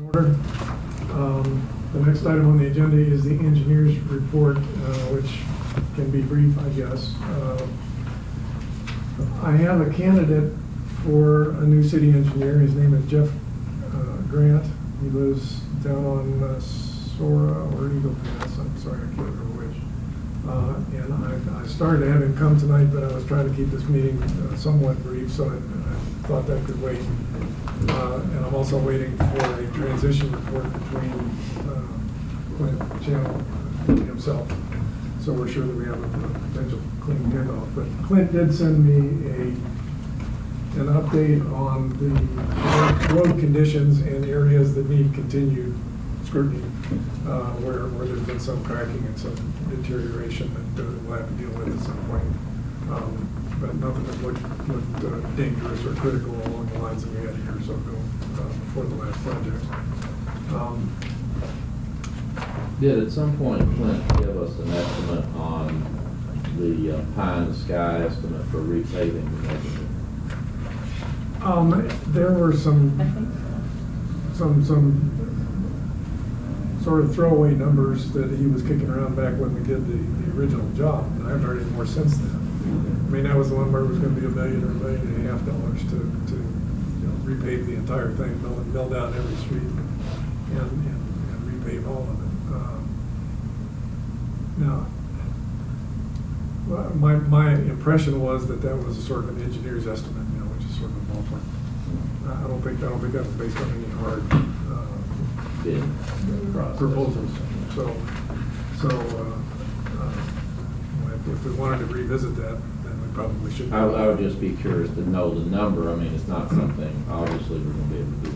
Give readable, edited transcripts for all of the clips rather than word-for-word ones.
In order. The next item on the agenda is the engineer's report, which can be brief, I guess. I have a candidate for a new city engineer. His name is Jeff Grant. He lives down on Sora or Eagle Pass. I'm sorry, I can't remember which. And I started to have him come tonight, but I was trying to keep this meeting somewhat brief, so I thought that could wait. And I'm also waiting for a transition report between Clint Channel and himself. So we're sure that we have a potential clean handoff. But Clint did send me an update on the road conditions and areas that need continued scrutiny, where there's been some cracking and some deterioration that we'll have to deal with at some point. But nothing that looked dangerous or critical along the lines that we had a year or so ago before the last project. Did at some point Clint give us an estimate on the pie in the sky estimate for repaving? There were some sort of throwaway numbers that he was kicking around back when we did the original job. And I haven't heard any more since then. I mean, that was the one where it was going to be $1 million or $1.5 million to repave the entire thing, mill down every street, and repave all of it. Now, my impression was that was a sort of an engineer's estimate, which is sort of a ballpark. I don't think that was based on any hard proposals. So if we wanted to revisit that, then we probably should. I would just be curious to know the number. I mean, it's not something obviously we're going to be able to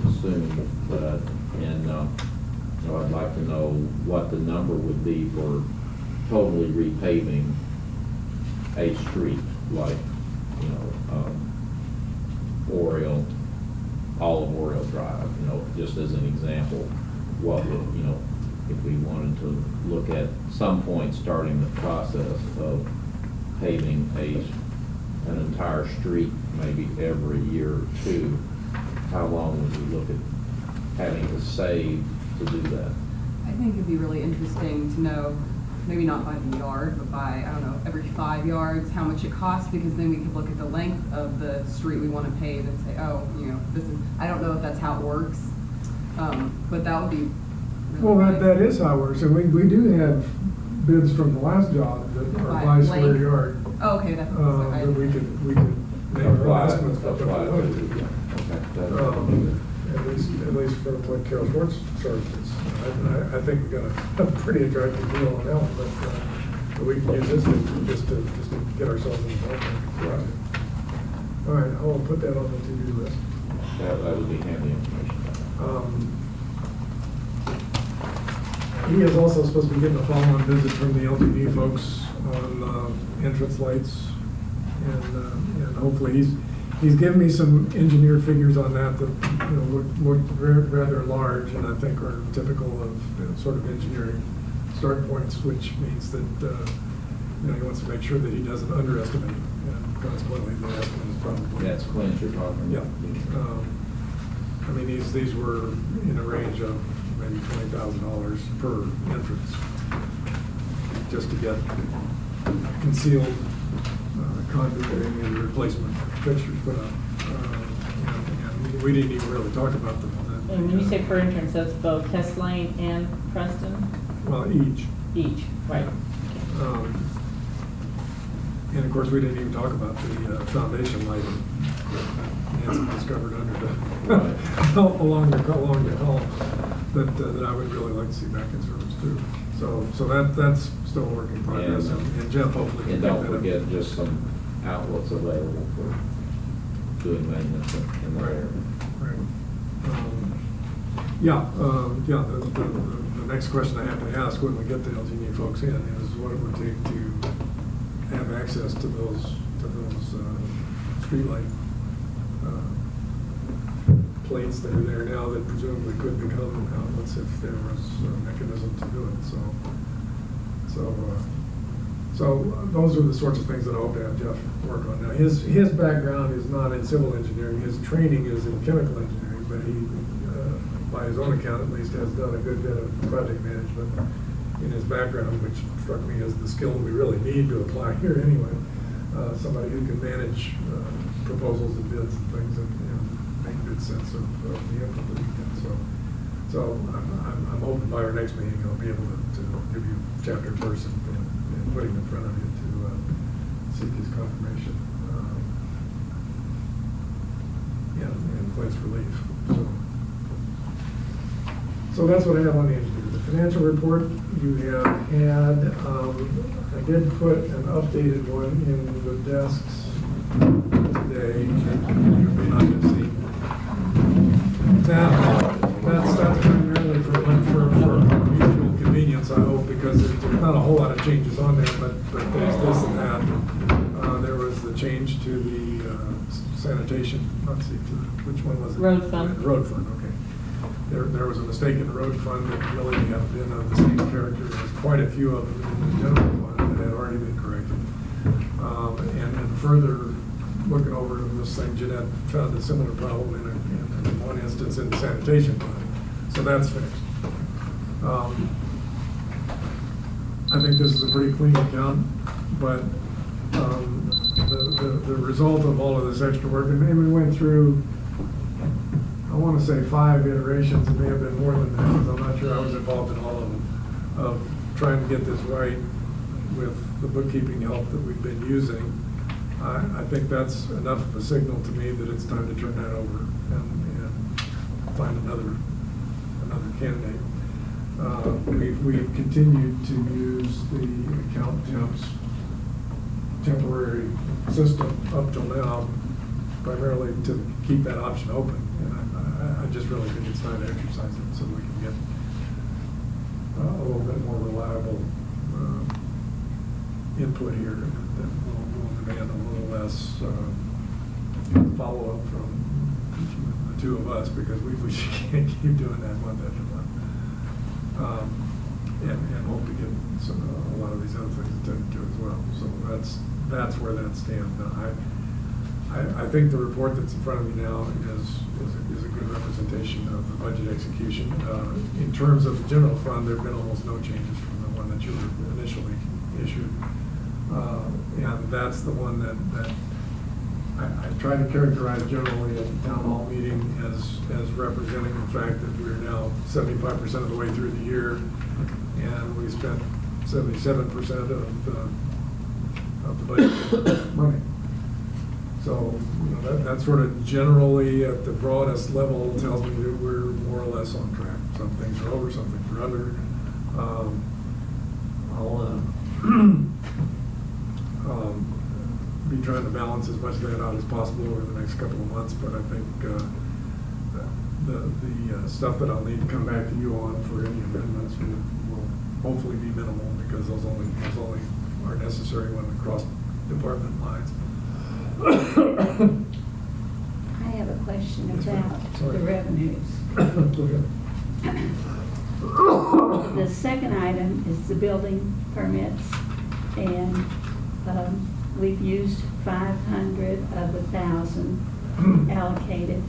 do soon, but I'd like to know what the number would be for totally repaving a street like, all of Oriole Drive, just as an example. What would, if we wanted to look at some point starting the process of paving an entire street maybe every year or two, how long would we look at having to save to do that? I think it'd be really interesting to know, maybe not by the yard, but by, I don't know, every 5 yards, how much it costs, because then we could look at the length of the street we want to pave and say, oh, this is, I don't know if that's how it works, but that would be really Well, great. that is how it works. And we do have bids from the last job that are by square length? yard. Oh, okay, that's That we could make our estimates for what we wanted to. At least for what Carol Schwartz charges. I think we got a pretty attractive deal on that one, but we can use this just to get ourselves in the ballpark. Right. All right, I'll put that on the to-do list. That would be handy information. He is also supposed to be getting a follow-on visit from the LTD folks on entrance lights, and hopefully he's given me some engineer figures on that look rather large, and I think are typical of sort of engineering start points, which means that he wants to make sure that he doesn't underestimate, and consequently the estimate is probably. That's Clint you're talking about? Yeah. I mean, these were in a range of maybe $20,000 per entrance, just to get concealed conduit and replacement fixtures put up. And we didn't even really talk about them. And when you say per entrance, that's both Test Lane and Preston? Well, each. Each, right. And of course, we didn't even talk about the foundation lighting that Nancy discovered under along the hall that I would really like to see back in service too. So that's still a work in progress, and Jeff hopefully. And don't forget just some outlets available for doing maintenance in the area. Right. The next question I have to ask when we get the LGD folks in is what it would take to have access to those streetlight plates that are there now that presumably could become outlets if there was a mechanism to do it. So those are the sorts of things that I hope to have Jeff work on. Now his background is not in civil engineering. His training is in chemical engineering, but he by his own account at least, has done a good bit of project management in his background, which struck me as the skill we really need to apply here anyway. Somebody who can manage proposals and bids and things and make good sense of the input that we get. So I'm hoping by our next meeting I'll be able to give you chapter and verse and put him in front of you to seek his confirmation. And place relief. So that's what I have on the engineer. The financial report you have had, I did put an updated one in the desks today. You may not have seen. That's primarily for mutual convenience, I hope, because there's not a whole lot of changes on there, but there's this and that. There was the change to the sanitation, let's see, which one was it? Road fund. Road fund, okay. There was a mistake in the road fund that really have been of the same character. There's quite a few of them in the general fund that had already been corrected. And then further looking over this thing, Jeanette found a similar problem in one instance in the sanitation fund. So that's fixed. I think this is a pretty clean account, but the result of all of this extra work, and we went through, I want to say 5 iterations, it may have been more than that, because I'm not sure I was involved in all of them, of trying to get this right with the bookkeeping help that we've been using. I think that's enough of a signal to me that it's time to turn that over and find another candidate. We've continued to use the account temps temporary system up till now, primarily to keep that option open. And I just really think it's time to exercise it so we can get a little bit more reliable input here that will demand a little less follow-up from the two of us, because we can't keep doing that month after month. And hope to get a lot of these other things attended to as well. So that's where that stands. Now, I think the report that's in front of me now is a good representation of the budget execution. In terms of the general fund, there have been almost no changes from the one that you initially issued. And that's the one that I tried to characterize generally at the town hall meeting as representing the fact that we're now 75% of the way through the year, and we spent 77% of the budget money. So, that sort of generally at the broadest level tells me that we're more or less on track. Some things are over, some things are under. I'll be trying to balance as much of that out as possible over the next couple of months, but I think the stuff that I'll need to come back to you on for any amendments will hopefully be minimal, because those only are necessary when we cross department lines. I have a question Yes, ma'am. about Sorry. the revenues. Go ahead. The second item is the building permits, and we've used 500 of 1,000 allocated.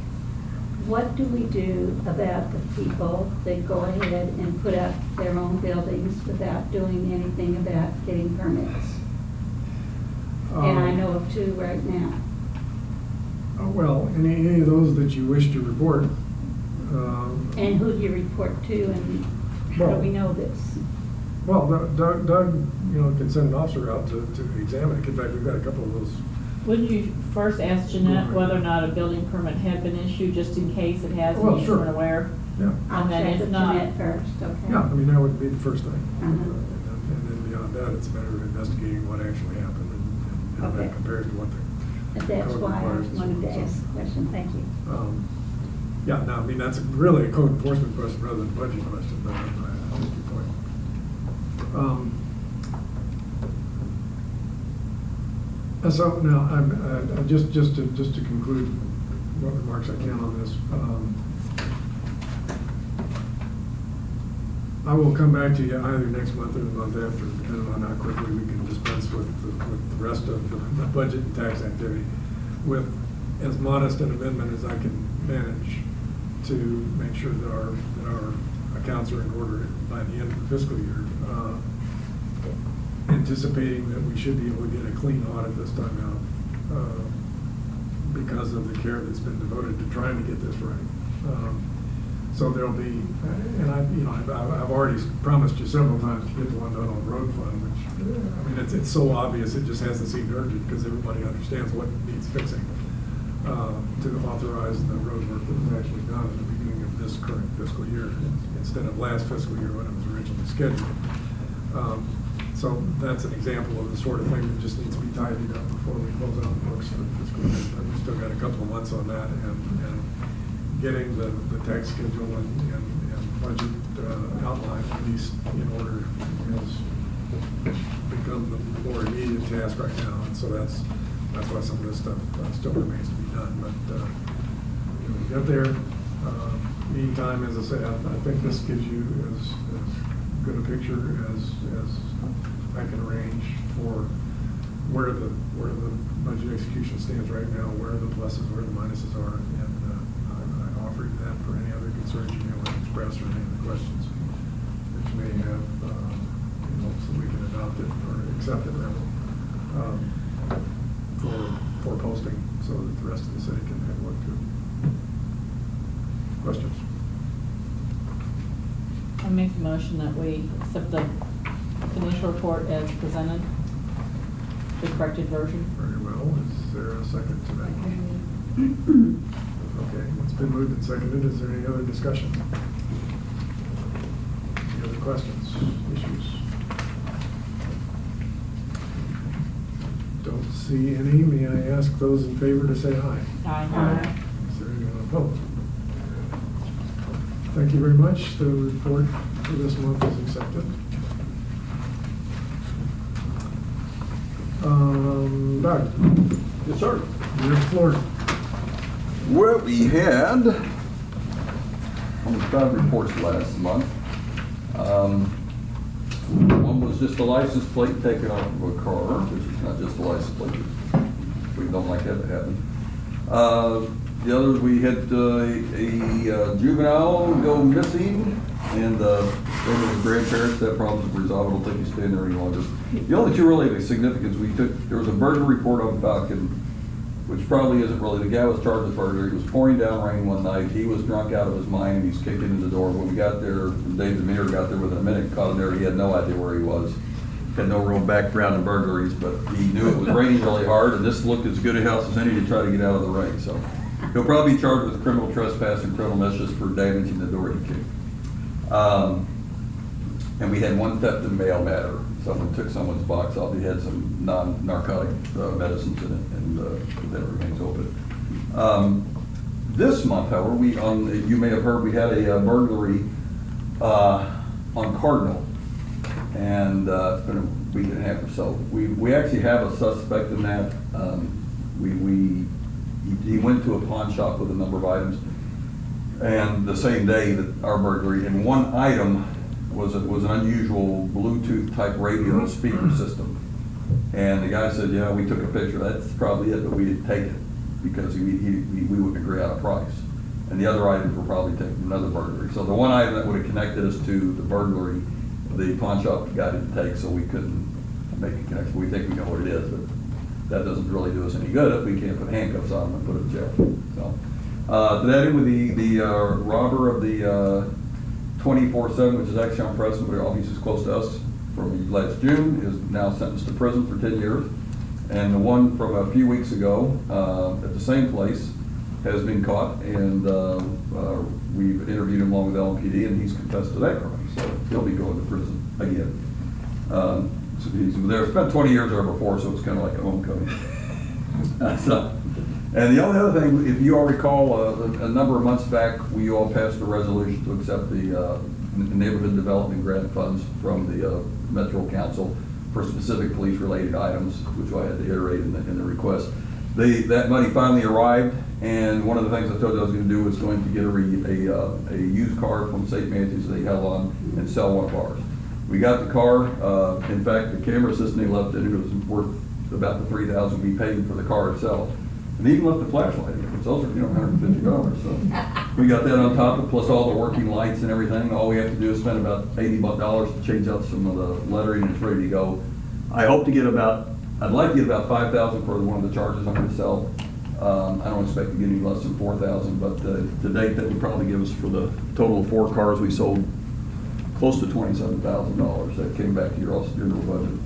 What do we do about the people that go ahead and put up their own buildings without doing anything about getting permits? And I know of 2 right now. Well, any of those that you wish to report. And who do you report to, and how do we know this? Well, Doug, can send an officer out to examine it. In fact, we've got a couple of those. Wouldn't you first ask Jeanette whether or not a building permit had been issued, just in case it has, Well, and you sure. weren't aware? Yeah. I'll And then check if with not- Jeanette first, okay? Yeah, that would be the first thing. Uh-huh. And then beyond that, it's a matter of investigating what actually happened and how Okay. that compares to what the But that's code why I requires and so wanted to on. ask the question, thank you. Yeah, no, I mean, that's really a code enforcement question rather than a budget question, but I understand your point. So now, I'm just to conclude what remarks I can on this. I will come back to you either next month or the month after, depending on how quickly we can dispense with the rest of the budget and tax activity, with as modest an amendment as I can manage to make sure that our accounts are in order by the end of the fiscal year. Anticipating that we should be able to get a clean audit this time out, because of the care that's been devoted to trying to get this right. So there'll be, and I've already promised you several times to get the one done on road fund, which, I mean, it's so obvious, it just hasn't seemed urgent, because everybody understands what needs fixing, to authorize the road work that was actually done at the beginning of this current fiscal year, instead of last fiscal year when it was originally scheduled. So that's an example of the sort of thing that just needs to be tidied up before we close out the books for the fiscal year. But we've still got a couple of months on that, and getting the tax schedule and budget outline at least in order has become the more immediate task right now. And so that's why some of this stuff still remains to be done. But we got there. Meantime, as I say, I think this gives you as good a picture as I can arrange for where the budget execution stands right now, where the pluses, where the minuses are, and I offer you that for any other concerns you may want to express or any other questions that you may have, so we can adopt it or accept it rather, for posting, so that the rest of the city can have a look too. Questions? I make the motion that we accept the financial report as presented, the corrected version. Very well. Is there a second to that? Okay, it's been moved and seconded. Is there any other discussion? Any other questions, issues? Don't see any. May I ask those in favor to say aye? Aye. Is there anyone opposed? Thank you very much. The report for this month is accepted. Doug? Yes, sir. You're the floor. Well, we had only 5 reports last month. One was just a license plate taken off of a car, which is not just a license plate. We don't like that to happen. The others, we had a juvenile go missing, and his grandparents, that problem's resolved. I don't think he's staying there any longer. The only two really of significance, there was a burglary report on Falcon, which probably isn't really, the guy was charged with burglary. It was pouring down rain one night. He was drunk out of his mind, and he's kicked into the door. When we got there, Dave the mayor got there within a minute, caught him there. He had no idea where he was. Had no real background in burglaries, but he knew it was raining really hard, and this looked as good a house as any to try to get out of the rain. So he'll probably be charged with criminal trespass and criminal mischief for damaging the door he kicked. And we had one theft in mail matter. Someone took someone's box off. He had some non-narcotic medicines in it, and that remains open. This month, however, you may have heard we had a burglary on Cardinal, and it's been a week and a half or so. We actually have a suspect in that. He went to a pawn shop with a number of items, and the same day that our burglary, and one item was an unusual Bluetooth type radio speaker system. And the guy said, yeah, we took a picture. That's probably it, but we didn't take it because we wouldn't agree on a price. And the other items were probably taken another burglary. So the one item that would have connected us to the burglary, the pawn shop guy didn't take, so we couldn't make a connection. We think we know what it is, but that doesn't really do us any good if we can't put handcuffs on him and put him in jail. So to that end, with the robber of the 24/7, which is actually on Preston, but he's close to us, from last June, is now sentenced to prison for 10 years. And the one from a few weeks ago at the same place has been caught, and we've interviewed him along with LMPD, and he's confessed to that crime. So he'll be going to prison again. So he's there. Spent 20 years there before, so it's kind of like a homecoming. And the only other thing, if you all recall, a number of months back, we all passed a resolution to accept the neighborhood development grant funds from the Metro Council for specific police-related items, which I had to iterate in the request. That money finally arrived, and one of the things I told you I was going to do was going to get a used car from St. Matthews they held on and sell one of ours. We got the car. In fact, the camera system they left in it was worth about the $3,000 we paid for the car itself. And they even left the flashlight in it, which those are, $150. So We got that on top of, plus all the working lights and everything. All we have to do is spend about $80 to change out some of the lettering, and it's ready to go. I hope to get I'd like to get about 5,000 for one of the charges I'm gonna sell. I don't expect to get any less than 4,000, but to date, that would probably give us, for the total of 4 cars we sold, close to $27,000. That came back to your general budget,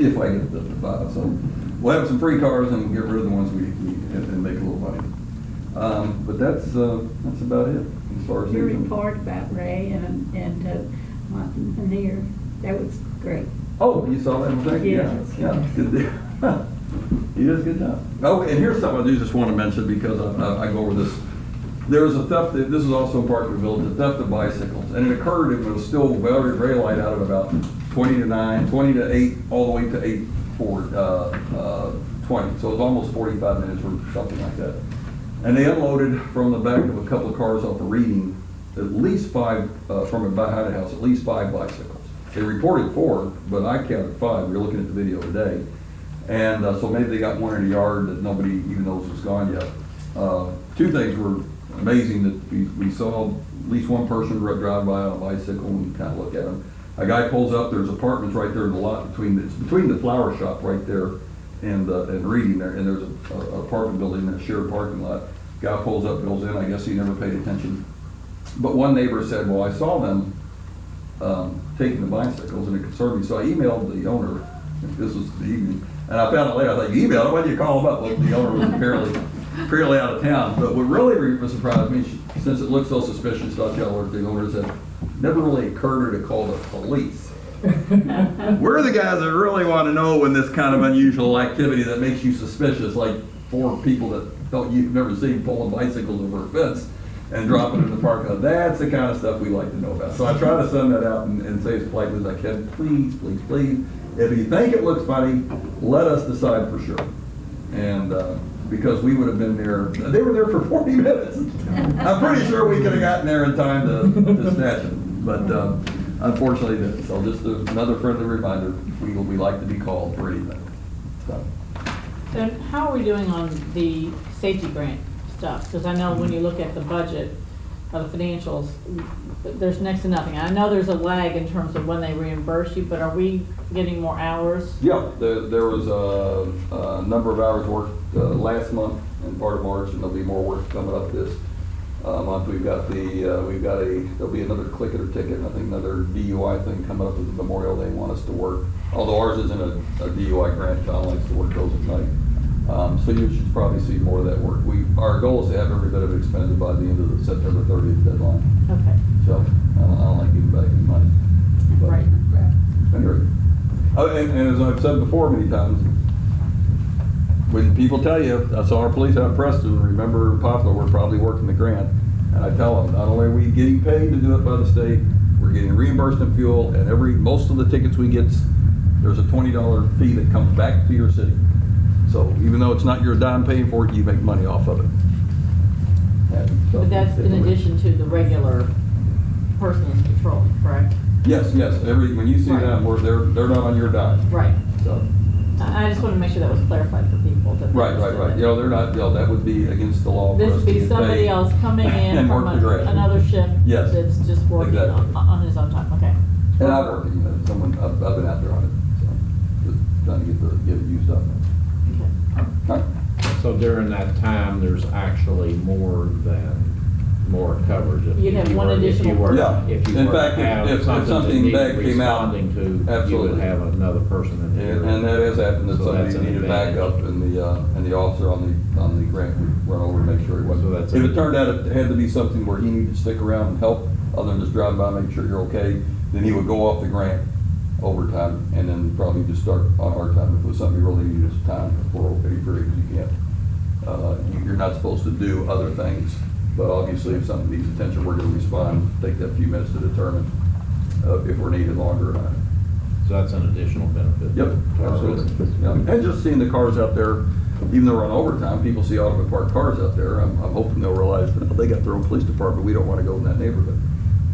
if I get it to 5. So we'll have some free cars and we'll get rid of the ones we and make a little money. But that's about it as far as Your things. report about Ray and Martin Veneer, that was great. Oh, you saw that thing? Yes. Yeah, good deal. He does a good job. Oh, and here's something I do just want to mention, because I go over this. There was a theft, this is also in Parker Village, a theft of bicycles. And it occurred, it was still very light out of about 20 to 9, 20 to 8, all the way to 8, 20. So it was almost 45 minutes or something like that. And they unloaded from the back of a couple of cars off of Reading, at least 5, from behind the house, at least 5 bicycles. They reported 4, but I counted 5. We were looking at the video today. And so maybe they got one in a yard that nobody even knows was gone yet. 2 things were amazing that we saw at least one person drive by on a bicycle, and we kind of look at them. A guy pulls up, there's apartments right there in the lot between the flower shop right there and Reading there, and there's a apartment building, a shared parking lot. Guy pulls up, goes in, I guess he never paid attention. But one neighbor said, well, I saw them taking the bicycles, and it concerned me. So I emailed the owner, this was the evening, and I found out later, I thought, you emailed him, why did you call him up? Well, the owner was apparently out of town. But what really surprised me, since it looked so suspicious, I'll tell her, the owner said, never really occurred to her to call the police. We're the guys that really want to know when this kind of unusual activity that makes you suspicious, like 4 people that you've never seen pulling bicycles over a fence and dropping in the parking lot. That's the kind of stuff we like to know about. So I try to send that out and say as politely as I can, please, please, please. If you think it looks funny, let us decide for sure. And because we would have been there, they were there for 40 minutes. I'm pretty sure we could have gotten there in time to snatch them. But unfortunately, didn't. So just another friendly reminder, we like to be called for anything. So. Then how are we doing on the safety grant stuff? Because I know when you look at the budget of the financials, there's next to nothing. I know there's a lag in terms of when they reimburse you, but are we getting more hours? Yeah, there was a number of hours worked last month and part of March, and there'll be more work coming up this month. There'll be another click it or ticket, and I think another DUI thing coming up with Memorial Day want us to work. Although ours isn't a DUI grant, John likes to work those at night. So you should probably see more of that work. Our goal is to have every bit of it expended by the end of the September 30th deadline. Okay. So I don't like giving back any money. But Right. anyway. And as I've said before many times, when people tell you, I saw our police out in Preston, remember Poplar, we're probably working the grant. And I tell them, not only are we getting paid to do it by the state, we're getting reimbursed in fuel, and most of the tickets we get, there's a $20 fee that comes back to your city. So even though it's not your dime paying for it, you make money off of it. And so But that's in addition to the regular person that's patrolling, correct? Yes. When you see Right. them, they're not on your dime. Right. So. I just want to make sure that was clarified for people. That they Right. understood it. They're not, that would be against the law. for This us would to be get somebody paid else coming in and from work the grant. another shift. Yes. That's just working Exactly. on his own time, okay. And I've worked, I've been out there on it, so, just trying to get it used up. Okay. All right. So during that time, there's actually more coverage. If You'd have you one were- if you additional were- Yeah. If you In were to fact, have if something something that needed bad came out, responding to, you would absolutely. have another person in there. And that has happened, that So that's somebody an needed advantage. backup, and the officer on the grant would run over and make sure he So wasn't. that's If a- it turned out it had to be something where he needed to stick around and help, other than just driving by, make sure you're okay, then he would go off the grant overtime, and then probably just start on our time. If it was something you really needed time for any period, you can't. You're not supposed to do other things, but obviously if something needs attention, we're gonna respond, take that few minutes to determine if we're needed longer or not. So that's an additional benefit. Yep, absolutely. Yeah. And just seeing the cars out there, even though we're on overtime, people see automated parked cars out there. I'm hoping they'll realize that they got their own police department. We don't want to go in that neighborhood.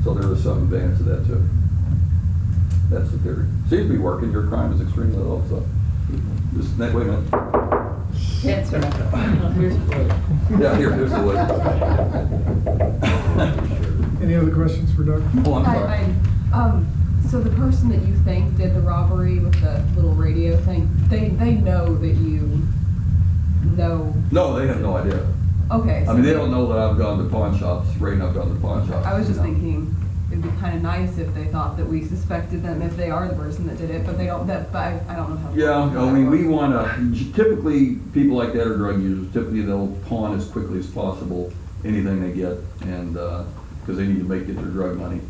So there is some advantage to that too. That's the theory. Seems to be working. Your crime is extremely low, so. Wait a minute. That's right. Oh, here's blue. Yeah, here's the wood. Any other questions for Doug? Oh, I'm sorry. So the person that you think did the robbery with the little radio thing, they know that you know, No, they have no idea. okay. I so mean, they don't know that I've gone to pawn shops, Ray and I've gone to pawn shops. I was just you know. thinking, it'd be kind of nice if they thought that we suspected them if they are the person that did it, but they don't, but I don't know how. Yeah, how I that mean, we works. wanna, typically, people like that are drug users, typically they'll pawn as quickly as possible anything they get, and, cause they need to get their drug money.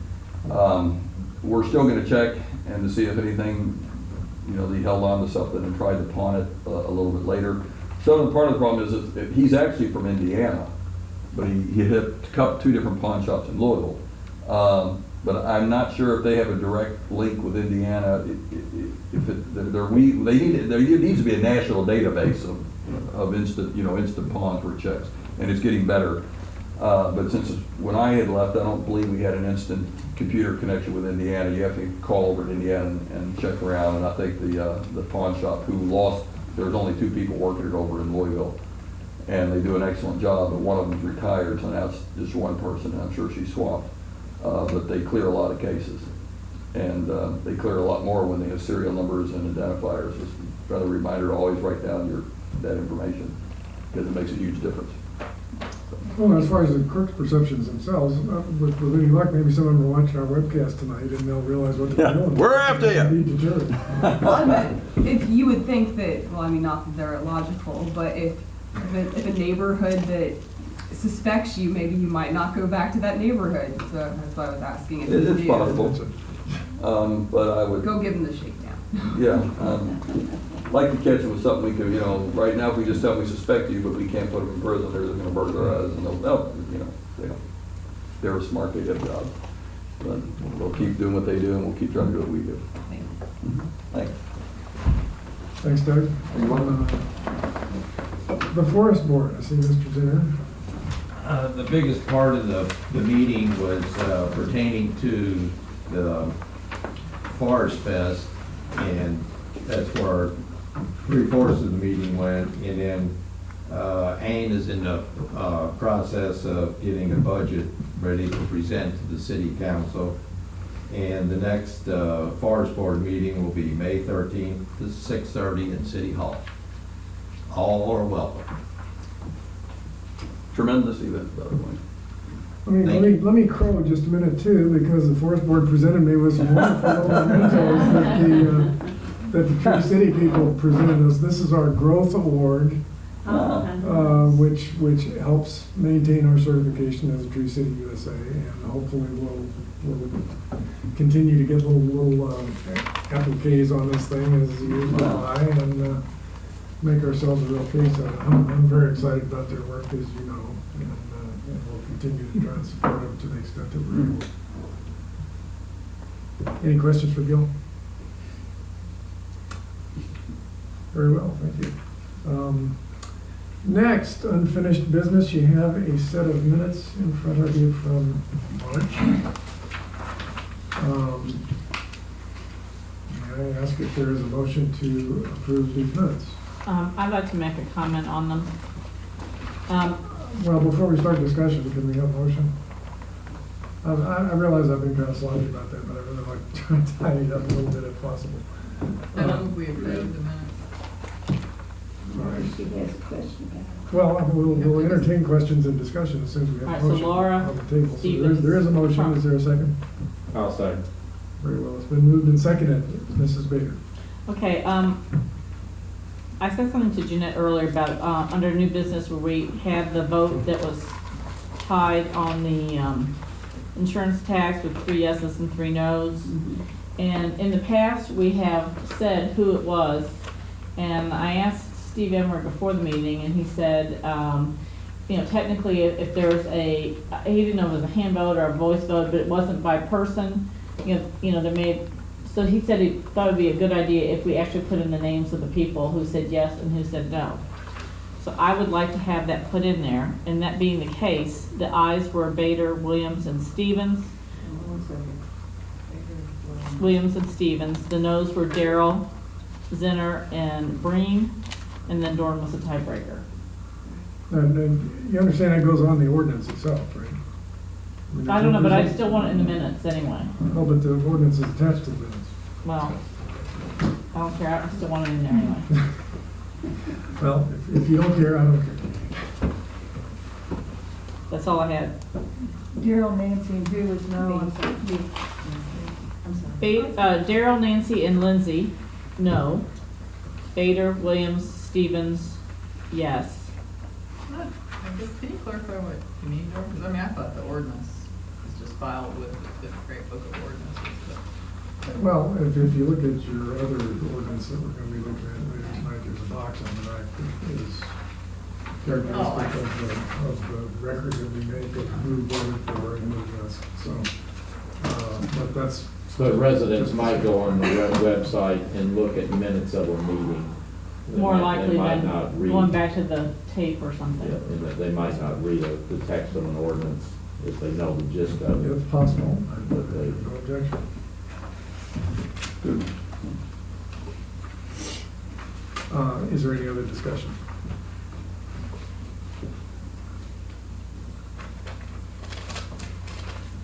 We're still gonna check and to see if anything, you know, they held on to something and tried to pawn it a little bit later. So part of the problem is that he's actually from Indiana, but he hit two different pawn shops in Louisville. But I'm not sure if they have a direct link with Indiana. If there needs to be a national database of instant pawns for checks, and it's getting better. But when I had left, I don't believe we had an instant computer connection with Indiana. You have to call over to Indiana and check around. And I think the pawn shop who lost, there's only 2 people working it over in Louisville, and they do an excellent job. But one of them's retired, so now it's just one person. And I'm sure she's swapped. But they clear a lot of cases, and they clear a lot more when they have serial numbers and identifiers. Just try to remind her to always write down that information, because it makes a huge difference. Well, as far as the crooks' perceptions themselves, with any luck, maybe some of them are watching our webcast tonight and they'll realize what they're Yeah, doing. we're after you. Need to jury. Well, I mean, if you would think that, well, I mean, not that they're illogical, but if a neighborhood that suspects you, maybe you might not go back to that neighborhood. So that's why I was asking if you It's do. possible, but I would. Go give them the shakedown. Yeah, like to catch it with something we could, right now, if we just tell them we suspect you, but we can't put them in prison, they're gonna burglarize, and they're smart, they get a job. But we'll keep doing what they do, and we'll keep trying to do what we do. Thanks. Thanks, Doug. You're welcome. The Forest Board, I see Mr. Zinner. The biggest part of the meeting was pertaining to the Forest Fest, and that's where 3/4 of the meeting went. And then Ann is in the process of getting a budget ready to present to the city council. And the next Forest Board meeting will be May 13th to 6:30 in City Hall. All are welcome. Tremendous event, by the way. Let me crow just a minute too, because the Forest Board presented me with some wonderful little mementos that the Tree City people presented us. This is our Growth Award, which helps maintain our certification as a Tree City USA, and hopefully we'll continue to get little appliques on this thing as the years go by, and make ourselves a real case of it. I'm very excited about their work, as you know, and we'll continue to try and support them to the extent that we're able. Any questions for Gil? Very well, thank you. Next, unfinished business, you have a set of minutes in front of you from March. May I ask if there is a motion to approve these minutes? I'd like to make a comment on them. Well, before we start discussion, can we have a motion? I realize I've been kind of sloppy about that, but I really like to try and tidy it up a little bit if possible. I move we approve the minutes. All right. She has a question about it. Well, we'll entertain questions and discussion as soon as we All have right, a so motion Laura, on the table. So Stevens, there is a motion, Trump. is there a second? I'll second. Very well, it's been moved and seconded. Mrs. Baker. Okay, I said something to Jeanette earlier about, under new business where we had the vote that was tied on the, insurance tax with 3 yeses and 3 nos. And in the past, we have said who it was, and I asked Steve Emmer before the meeting, and he said, technically if there's he didn't know if it was a hand vote or a voice vote, but it wasn't by person, so he said he thought it'd be a good idea if we actually put in the names of the people who said yes and who said no. So I would like to have that put in there, and that being the case, the ayes were Bader, Williams, and Stevens. The noes were Darrell, Zinner, and Breen. and then Dorn was a tiebreaker. And you understand that goes on the ordinance itself, right? mean, I don't know, but I there's- still want it in the minutes anyway. Oh, but the ordinance is attached to the minutes. Well, I don't care, I still want it in there anyway. Well, if you don't care, I don't care. That's all I had. Daryl, Nancy, and who was no on Daryl, Nancy, and Lindsay, no. Bader, Williams, Stevens, yes. I guess, can you clarify what you mean, Dor? Because I mean, I thought the ordinance is just filed with the Great Book of Ordinances, but. Well, if you look at your other ordinance that we're gonna be looking at later tonight, there's a box on the back that is characteristic of the record that we make of who voted for and who against, so, but that's. But residents might go on the website and look at minutes of a meeting. They More might- likely they might than not read- going back to the tape or Yeah, something. and that they might not read the text of an ordinance if they know the gist of it. It's possible, I have no objection. Good. Is there any other discussion?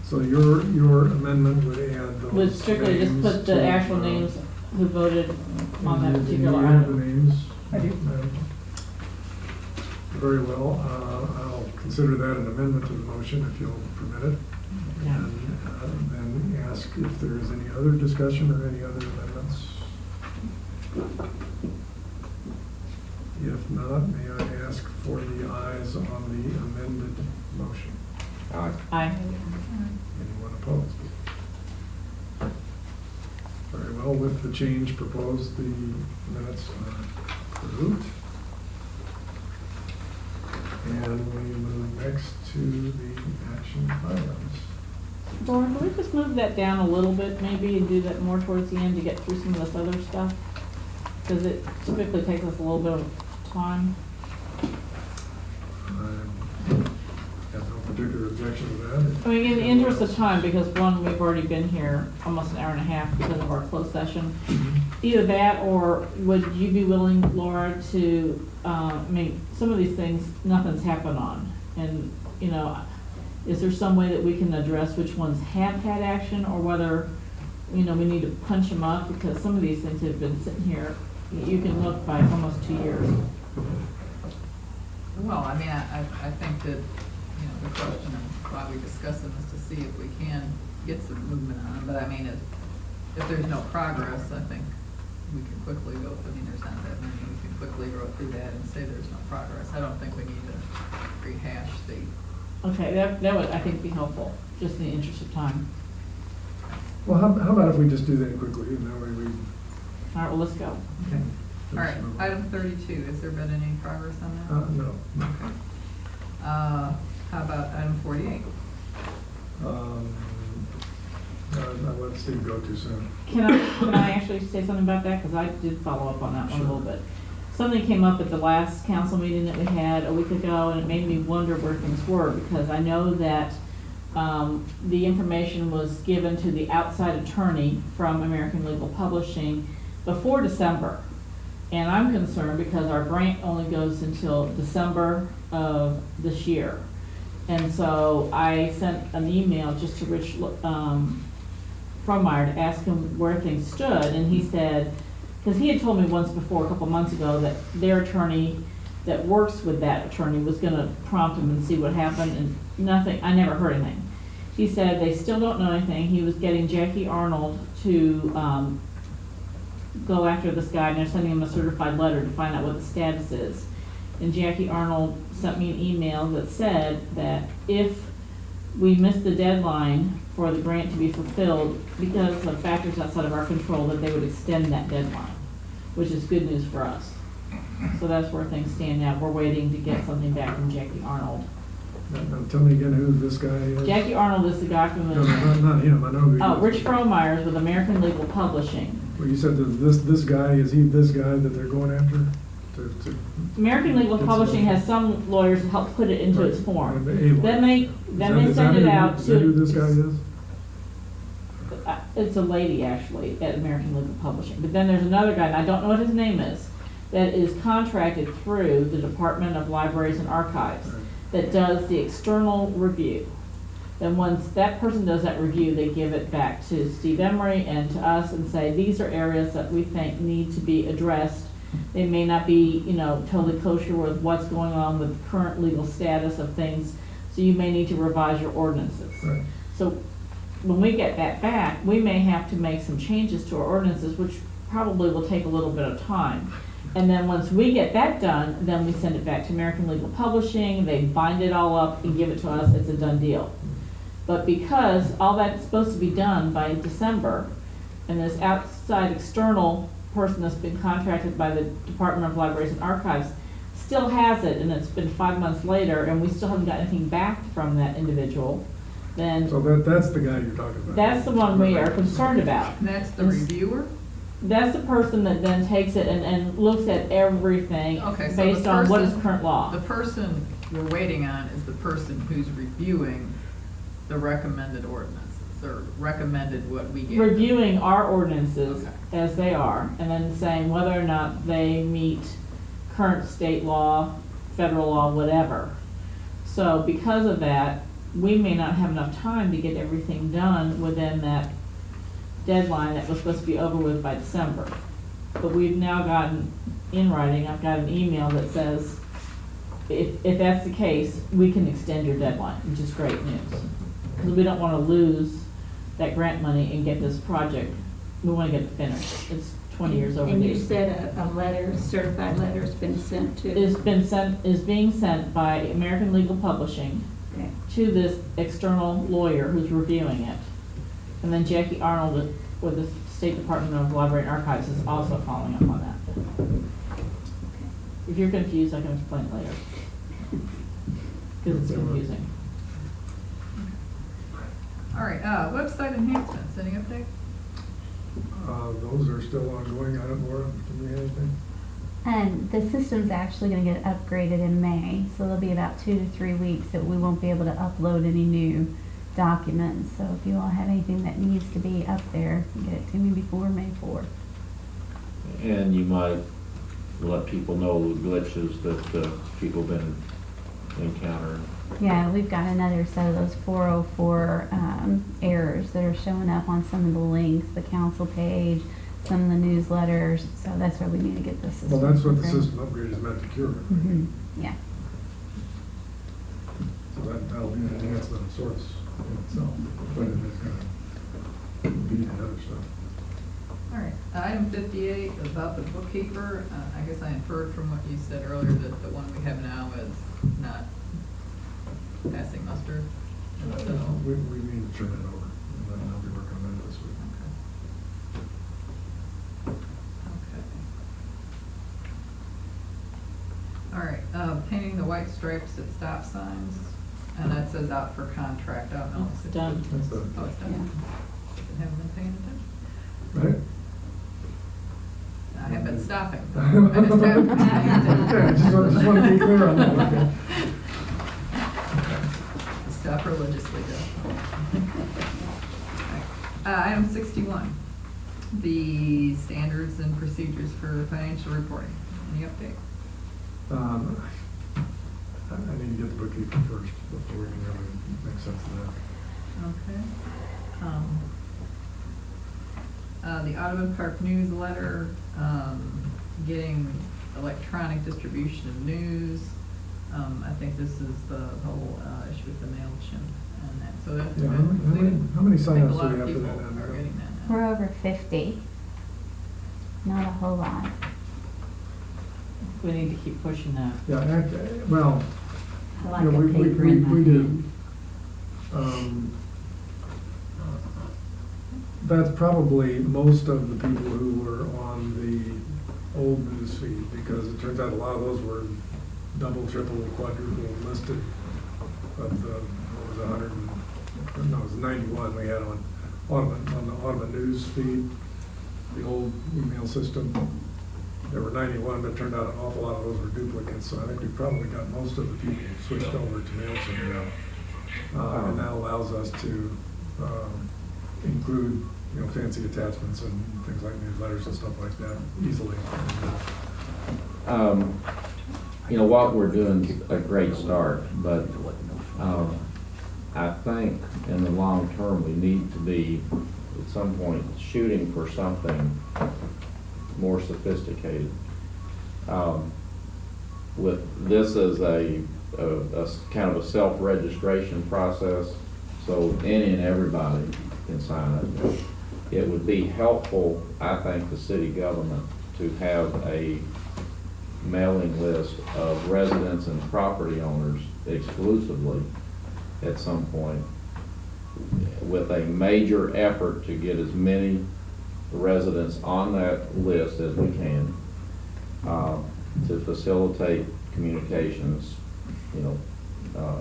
So your amendment would add those Would strictly just names put the to, actual names who voted on that and particular you have the item. names? I do. Madam? Very well, I'll consider that an amendment to the motion if you'll permit it. Yeah. And then ask if there is any other discussion or any other amendments. If not, may I ask for the ayes on the amended motion? Aye. Anyone opposed? Very well, with the change proposed, the minutes are approved. And we move next to the action items. Lauren, can we just move that down a little bit maybe and do that more towards the end to get through some of this other stuff? Because it typically takes us a little bit of time. I have no particular objection to that. I mean, in the interest of time, because one, we've already been here almost an hour and a half because of our closed session. Either that, or would you be willing, Laura, to, I mean, some of these things, nothing's happened on. And, you know, is there some way that we can address which ones have had action, or whether, you know, we need to punch them up? Because some of these things have been sitting here, you can look by almost 2 years. Well, I mean, I think that, you know, the question of why we discuss them is to see if we can get some movement on them. But I mean, if there's no progress, I think we can quickly go, I mean, there's not that many, we can quickly go through that and say there's no progress. I don't think we need to rehash the, Okay, that would, I think, be helpful, just in the interest of time. Well, how about if we just do that quickly, and that way we. All right, well, let's go. all right, item 32, has there been any progress on that? No. Okay. How about item 48? I'll let Steve go too soon. Can I actually say something about that? Because I did follow up on that one a little bit. Something came up at the last council meeting that we had a week ago, and it made me wonder where things were, because I know that the information was given to the outside attorney from American Legal Publishing before December. And I'm concerned because our grant only goes until December of this year. And so I sent an email just to Rich Fromeyer to ask him where things stood, and he said, because he had told me once before, a couple months ago, that their attorney that works with that attorney was gonna prompt him and see what happened, and nothing, I never heard anything. He said they still don't know anything. He was getting Jackie Arnold to go after this guy, and they're sending him a certified letter to find out what the status is. And Jackie Arnold sent me an email that said that if we miss the deadline for the grant to be fulfilled because of factors outside of our control, that they would extend that deadline, which is good news for us. So that's where things stand now. We're waiting to get something back from Jackie Arnold. Now, tell me again who this guy is. Jackie Arnold is the guy from No, not him, I know who he is. Oh, Rich Fromeyer with American Legal Publishing. Well, you said that this guy, is he this guy that they're going after? To American Legal Get some Publishing info. has some lawyers to help put it into its form. The A lawyer. Then they Is send that it who- out Is that who to. this guy is? It's a lady, actually, at American Legal Publishing. But then there's another guy, and I don't know what his name is, that is contracted through the Department of Libraries and Archives that does the external review. Then once that person does that review, they give it back to Steve Emery and to us and say, these are areas that we think need to be addressed. They may not be, totally kosher with what's going on with the current legal status of things, so you may need to revise your ordinances. Right. So when we get that back, we may have to make some changes to our ordinances, which probably will take a little bit of time. And then once we get that done, then we send it back to American Legal Publishing, they bind it all up and give it to us, it's a done deal. But because all that's supposed to be done by December, and this outside external person that's been contracted by the Department of Libraries and Archives still has it, and it's been 5 months later, and we still haven't got anything back from that individual, then So that's the guy you're talking about. that's the one we are concerned about. And that's the reviewer? That's the person that then takes it and looks at everything Okay, so the based on what is person- current law. The person we're waiting on is the person who's reviewing the recommended ordinances, or recommended what we get. Reviewing our ordinances Okay. as they are, and then saying whether or not they meet current state law, federal law, whatever. So because of that, we may not have enough time to get everything done within that deadline that was supposed to be over with by December. But we've now gotten in writing, I've got an email that says, if that's the case, we can extend your deadline, which is great news. Because we don't want to lose that grant money and get this project, we want to get it finished. It's 20 years overdue. And you said a letter, certified letter's been sent to? Is being sent by American Legal Publishing Okay. to this external lawyer who's reviewing it. And then Jackie Arnold with the State Department of Library and Archives is also following up on that. If you're confused, I can explain it later. Because it's confusing. All right, website enhancements, any update? Those are still ongoing. I don't know, Laura, can you have anything? And the system's actually gonna get upgraded in May, so there'll be about 2 to 3 weeks that we won't be able to upload any new documents. So if you all have anything that needs to be up there, get it to me before May 4th. And you might let people know the glitches that people have been encountering. Yeah, we've got another set of those 404 errors that are showing up on some of the links, the council page, some of the newsletters, so that's where we need to get the system. Well, that's what the upgraded. system upgrade is meant to cure. Mhm, yeah. So that'll be an enhancement of sorts in itself, but it's gonna beat the other stuff. All right, item 58, about the bookkeeper. I guess I inferred from what you said earlier that the one we have now is not passing muster. And so, We need to turn it over, and then I'll be working on it this week. okay. All right, painting the white stripes at stop signs, and that says out for contract, I don't know. if It's done. That's done. Oh, it's done? Haven't been paying attention. Right? I have been stopping. I just haven't been paying attention. Okay, I just want to be clear on that, okay? Stop religiously, though. Item 61, the standards and procedures for financial reporting. Any update? I need to get the bookkeeper first before we can really make sense of that. Okay. The Audubon Park newsletter, getting electronic distribution of news. I think this is the whole issue with the MailChimp and that, so that's Yeah, been how many completed. I think signups a do lot we of have for people that now? are getting that now. We're over 50. Not a whole lot. We need to keep pushing that. Yeah, well, I like you know, a paper in my we did. hand. That's probably most of the people who were on the old news feed, because it turns out a lot of those were double, triple, quadruple listed of the, what was it, 100, no, it was 91 we had on the Audubon news feed, the old email system. There were 91, but it turned out an awful lot of those were duplicates, so I think we probably got most of the people switched over to MailChimp now. And that allows us to include, fancy attachments and things like newsletters and stuff like that easily. You know, what we're doing is a great start, but I think in the long term, we need to be, at some point, shooting for something more sophisticated. With this as a kind of a self-registration process, so any and everybody can sign up. It would be helpful, I think, to city government to have a mailing list of residents and property owners exclusively at some point, with a major effort to get as many residents on that list as we can, to facilitate communications, you know,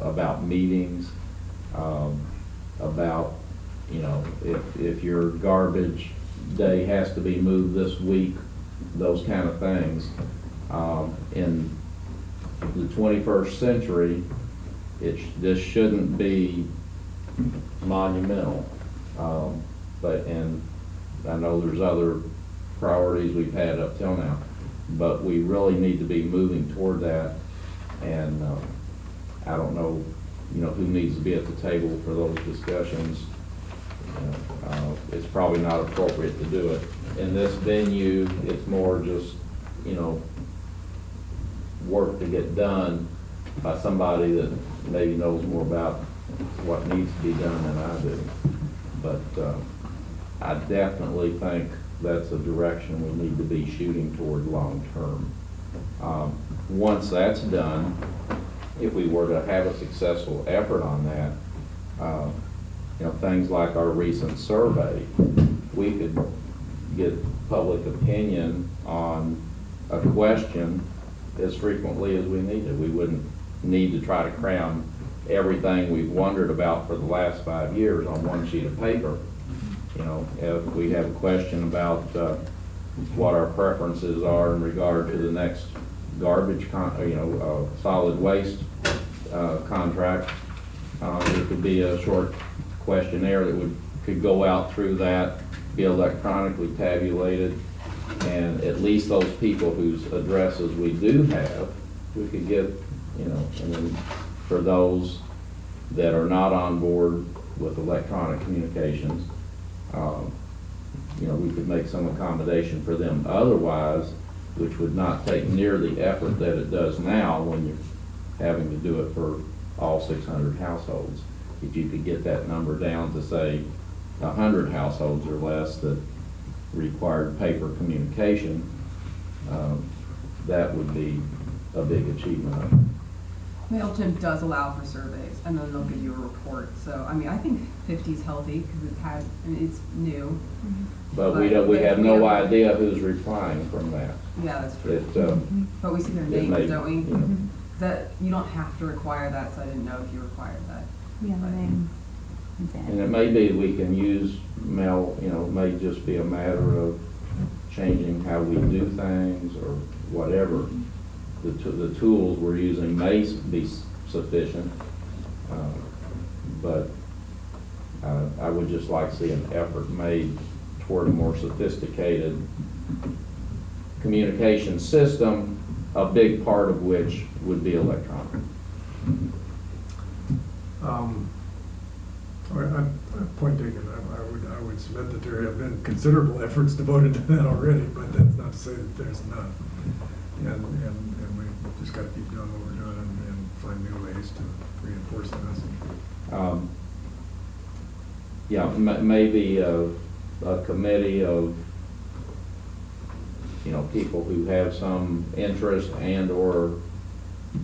about meetings, about, you know, if your garbage day has to be moved this week, those kind of things. In the 21st century, this shouldn't be monumental. And I know there's other priorities we've had up till now, but we really need to be moving toward that. And I don't know, you know, who needs to be at the table for those discussions. It's probably not appropriate to do it in this venue. It's more just, you know, work to get done by somebody that maybe knows more about what needs to be done than I do. But I definitely think that's a direction we need to be shooting toward long term. Once that's done, if we were to have a successful effort on that, you know, things like our recent survey, we could get public opinion on a question as frequently as we needed. We wouldn't need to try to cram everything we've wondered about for the last 5 years on one sheet of paper. You know, if we have a question about what our preferences are in regard to the next garbage, solid waste contract, there could be a short questionnaire that could go out through that, be electronically tabulated, and at least those people whose addresses we do have, we could get, you know, and then for those that are not on board with electronic communications, you know, we could make some accommodation for them otherwise, which would not take near the effort that it does now when you're having to do it for all 600 households. If you could get that number down to, say, 100 households or less that required paper communication, that would be a big achievement. MailChimp does allow for surveys, and then they'll give you a report. So, I mean, I think 50 is healthy because it's new. But we have no idea who's replying from that. Yeah, that's true. But we see their names, don't we? You know, That you don't have to require that, so I didn't know if you required that. Yeah, the name. and it may be we can use mail, you know, it may just be a matter of changing how we do things or whatever. The tools we're using may be sufficient, but I would just like to see an effort made toward a more sophisticated communication system, a big part of which would be electronic. All right, point taken. I would submit that there have been considerable efforts devoted to that already, but that's not to say that there's none. And we just got to keep doing what we're doing and find new ways to reinforce the message. Yeah, maybe a committee of, you know, people who have some interest and or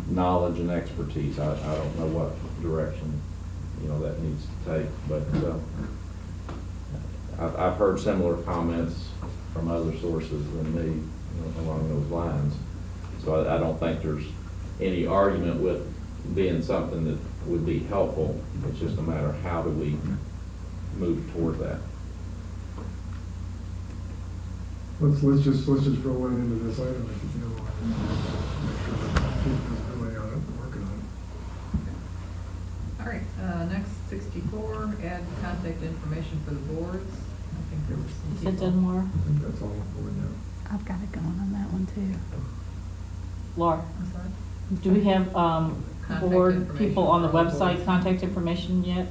knowledge and expertise. I don't know what direction, you know, that needs to take, but I've heard similar comments from other sources than me, you know, along those lines. So I don't think there's any argument with being something that would be helpful. It's just a matter of how do we move toward that. Let's just roll right into this item if you know. Make sure that people is really on it, working on it. All right, next 64, add contact information for the boards. I think there was some Is it people. done more? I think that's all on board now. I've got it going on that one too. Laura, I'm sorry? do we have, Contact board information people on the for all boards. website, contact information yet?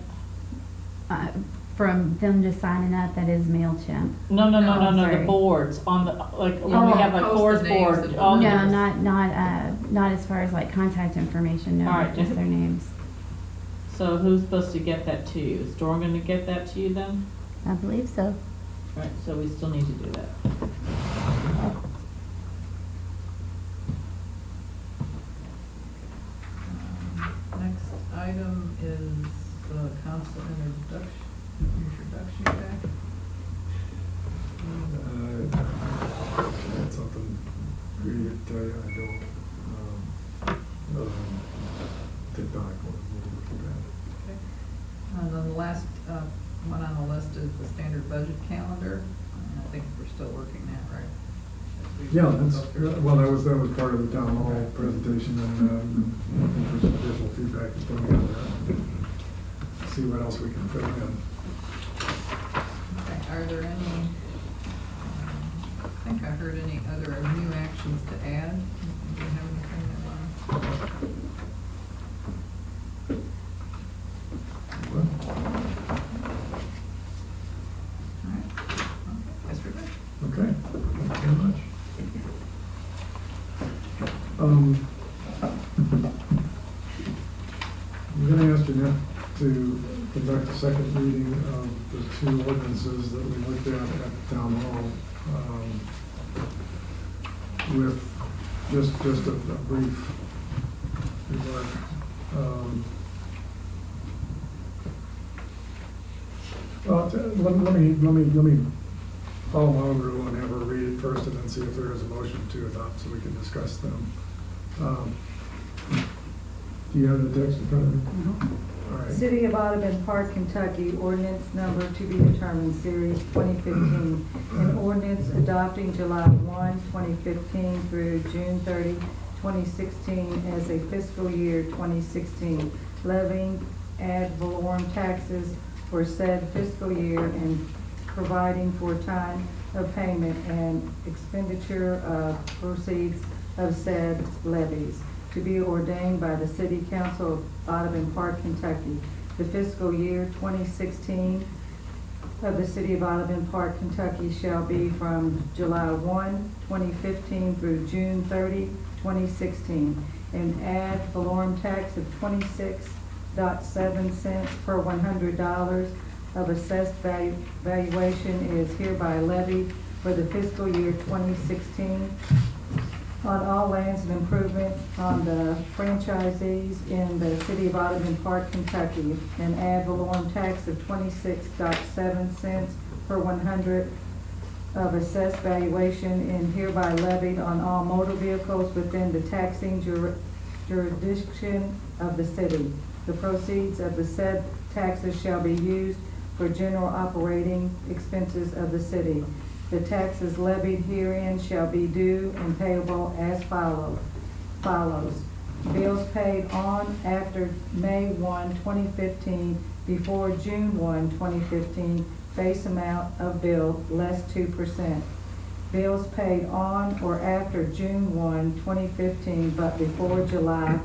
From them just signing up, that is MailChimp. No, No, the sorry. boards on the, like, when Oh. we have like Post the Forest names Board. of the all the- No, not as far as like contact information, no, All right. just their names. So who's supposed to get that to you? Is Dawn gonna get that to you then? I believe so. Right, so we still need to do that. Next item is council introduction day. That's something really to tell you, I don't, technical. Okay. And then the last one on the list is the standard budget calendar. I think we're still working that, right? As we Yeah, go that's, through. well, that was part of the town hall presentation, and looking for some additional feedback to put together. See what else we can fit in. Okay, are there any, I think I heard any other new actions to add? Do you have anything that all right, okay, guess we're good. Okay, thank you very much. I'm gonna ask Jeanette to conduct a second reading of the two ordinances that we looked at town hall, with just a brief remark. Well, let me follow my own rule and have her read it first, and then see if there is a motion to adopt, so we can discuss them. Do you have the text in front of you? All right. City of Audubon Park, Kentucky, ordinance number to be determined, series 2015. An ordinance adopting July 1, 2015 through June 30, 2016 as a fiscal year 2016, levying ad valorem taxes for said fiscal year and providing for time of payment and expenditure of proceeds of said levies, to be ordained by the City Council of Audubon Park, Kentucky. The fiscal year 2016 of the City of Audubon Park, Kentucky shall be from July 1, 2015 through June 30, 2016. An ad valorem tax of 26.7 cents per $100 of assessed valuation is hereby levied for the fiscal year 2016 on all lands and improvements on the franchisees in the City of Audubon Park, Kentucky. An ad valorem tax of 26.7 cents per 100 of assessed valuation and hereby levied on all motor vehicles within the taxing jurisdiction of the city. The proceeds of the said taxes shall be used for general operating expenses of the city. The taxes levied herein shall be due and payable as follows. Bills paid on after May 1, 2015, before June 1, 2015, face amount of bill less 2%. Bills paid on or after June 1, 2015, but before July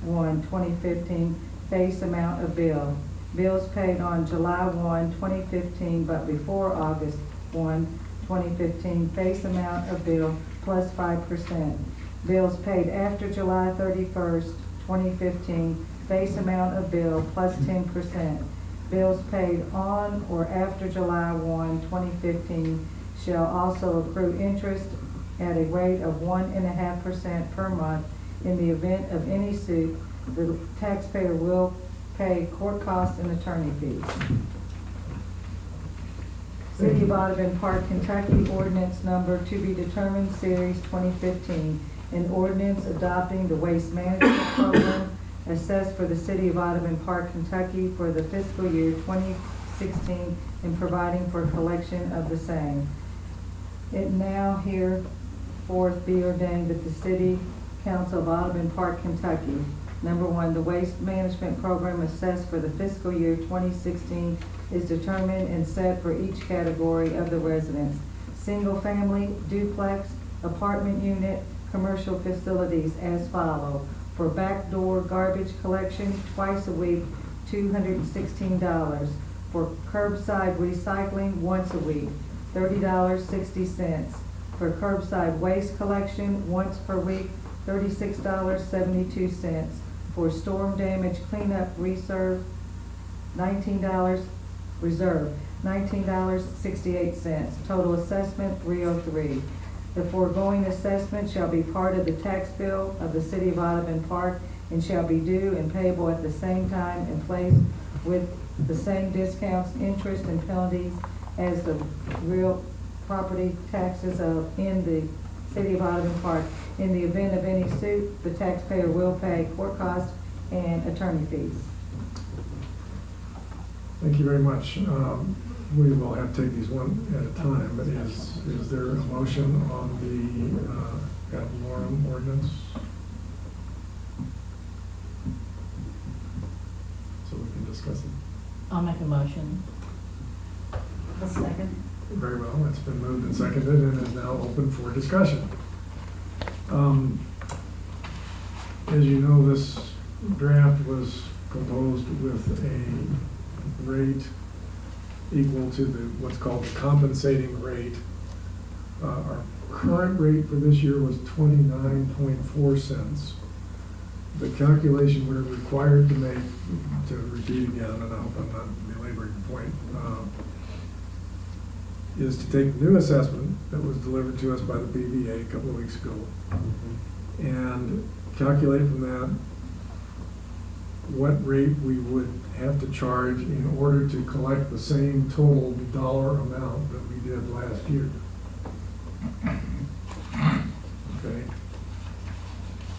1, 2015, face amount of bill. Bills paid on July 1, 2015, but before August 1, 2015, face amount of bill plus 5%. Bills paid after July 31st, 2015, face amount of bill plus 10%. Bills paid on or after July 1, 2015, shall also accrue interest at a rate of 1.5% per month. In the event of any suit, the taxpayer will pay court costs and attorney fees. City of Audubon Park, Kentucky, ordinance number to be determined, series 2015. An ordinance adopting the waste management program assessed for the City of Audubon Park, Kentucky for the fiscal year 2016 and providing for collection of the same. It now hereforth be ordained that the City Council of Audubon Park, Kentucky, number one, the waste management program assessed for the fiscal year 2016 is determined and set for each category of the residence: single family, duplex, apartment unit, commercial facilities as follow. For backdoor garbage collection, twice a week, $216. For curbside recycling, once a week, $30.60. For curbside waste collection, once per week, $36.72. For storm damage cleanup reserve, $19.68. Total assessment, $303. The foregoing assessment shall be part of the tax bill of the City of Audubon Park and shall be due and payable at the same time and place with the same discounts, interest, and penalties as the real property taxes in the City of Audubon Park. In the event of any suit, the taxpayer will pay court costs and attorney fees. Thank you very much. We will have to take these one at a time, but is there a motion on the ad valorem ordinance? So we can discuss it. I'll make a motion. A second. Very well, it's been moved and seconded and is now open for discussion. As you know, this draft was composed with a rate equal to what's called the compensating rate. Our current rate for this year was 29.4 cents. The calculation we're required to make, to repeat again, and I hope I'm not belaboring the point, is to take the new assessment that was delivered to us by the BVA a couple of weeks ago and calculate from that what rate we would have to charge in order to collect the same total dollar amount that we did last year. Okay.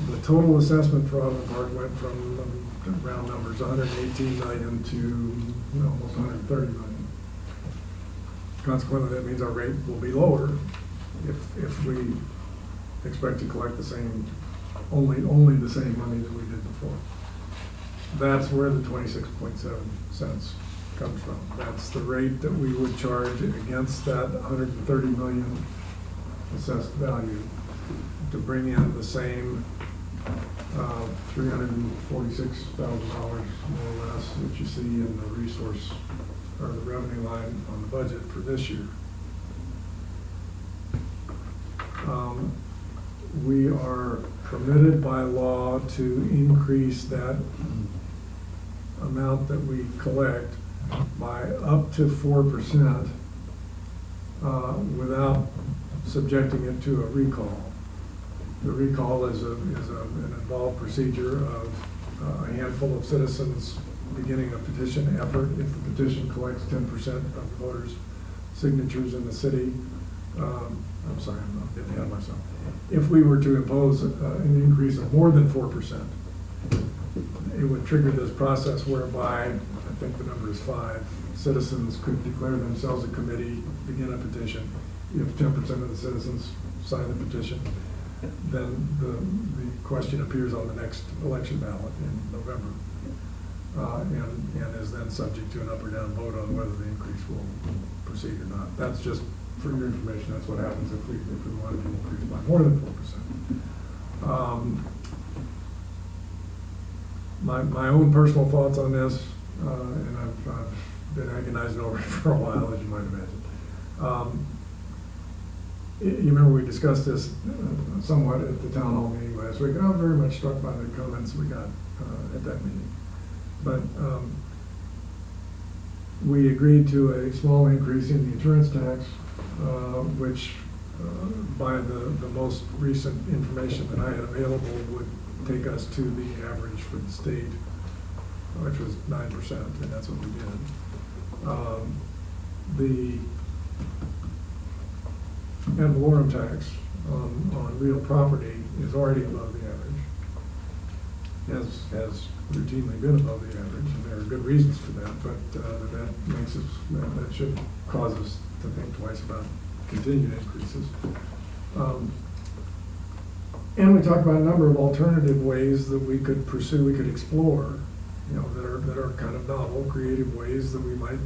The total assessment for Audubon Park went from, round numbers, 118 million to almost 130 million. Consequently, that means our rate will be lower if we expect to collect the same, only the same money that we did before. That's where the 26.7 cents comes from. That's the rate that we would charge against that 130 million assessed value to bring in the same $346,000 more or less that you see in the resource or the revenue line on the budget for this year. We are permitted by law to increase that amount that we collect by up to 4% without subjecting it to a recall. The recall is an involved procedure of a handful of citizens beginning a petition effort. If the petition collects 10% of the voters' signatures in the city, I'm sorry, I'm getting ahead of myself. If we were to impose an increase of more than 4%, it would trigger this process whereby, I think the number is 5, citizens could declare themselves a committee, begin a petition. If 10% of the citizens sign the petition, then the question appears on the next election ballot in November, and is then subject to an up or down vote on whether the increase will proceed or not. That's just for your information. That's what happens if we wanted to increase by more than 4%. My own personal thoughts on this, and I've been agonizing over it for a while, as you might imagine. You remember we discussed this somewhat at the town hall meeting last week. I was very much struck by the comments we got at that meeting. But we agreed to a small increase in the insurance tax, which by the most recent information that I had available would take us to the average for the state, which was 9%, and that's what we did. The ad valorem tax on real property is already above the average, has routinely been above the average, and there are good reasons for that, but that should cause us to think twice about continued increases. And we talked about a number of alternative ways that we could pursue, we could explore, that are kind of novel, creative ways that we might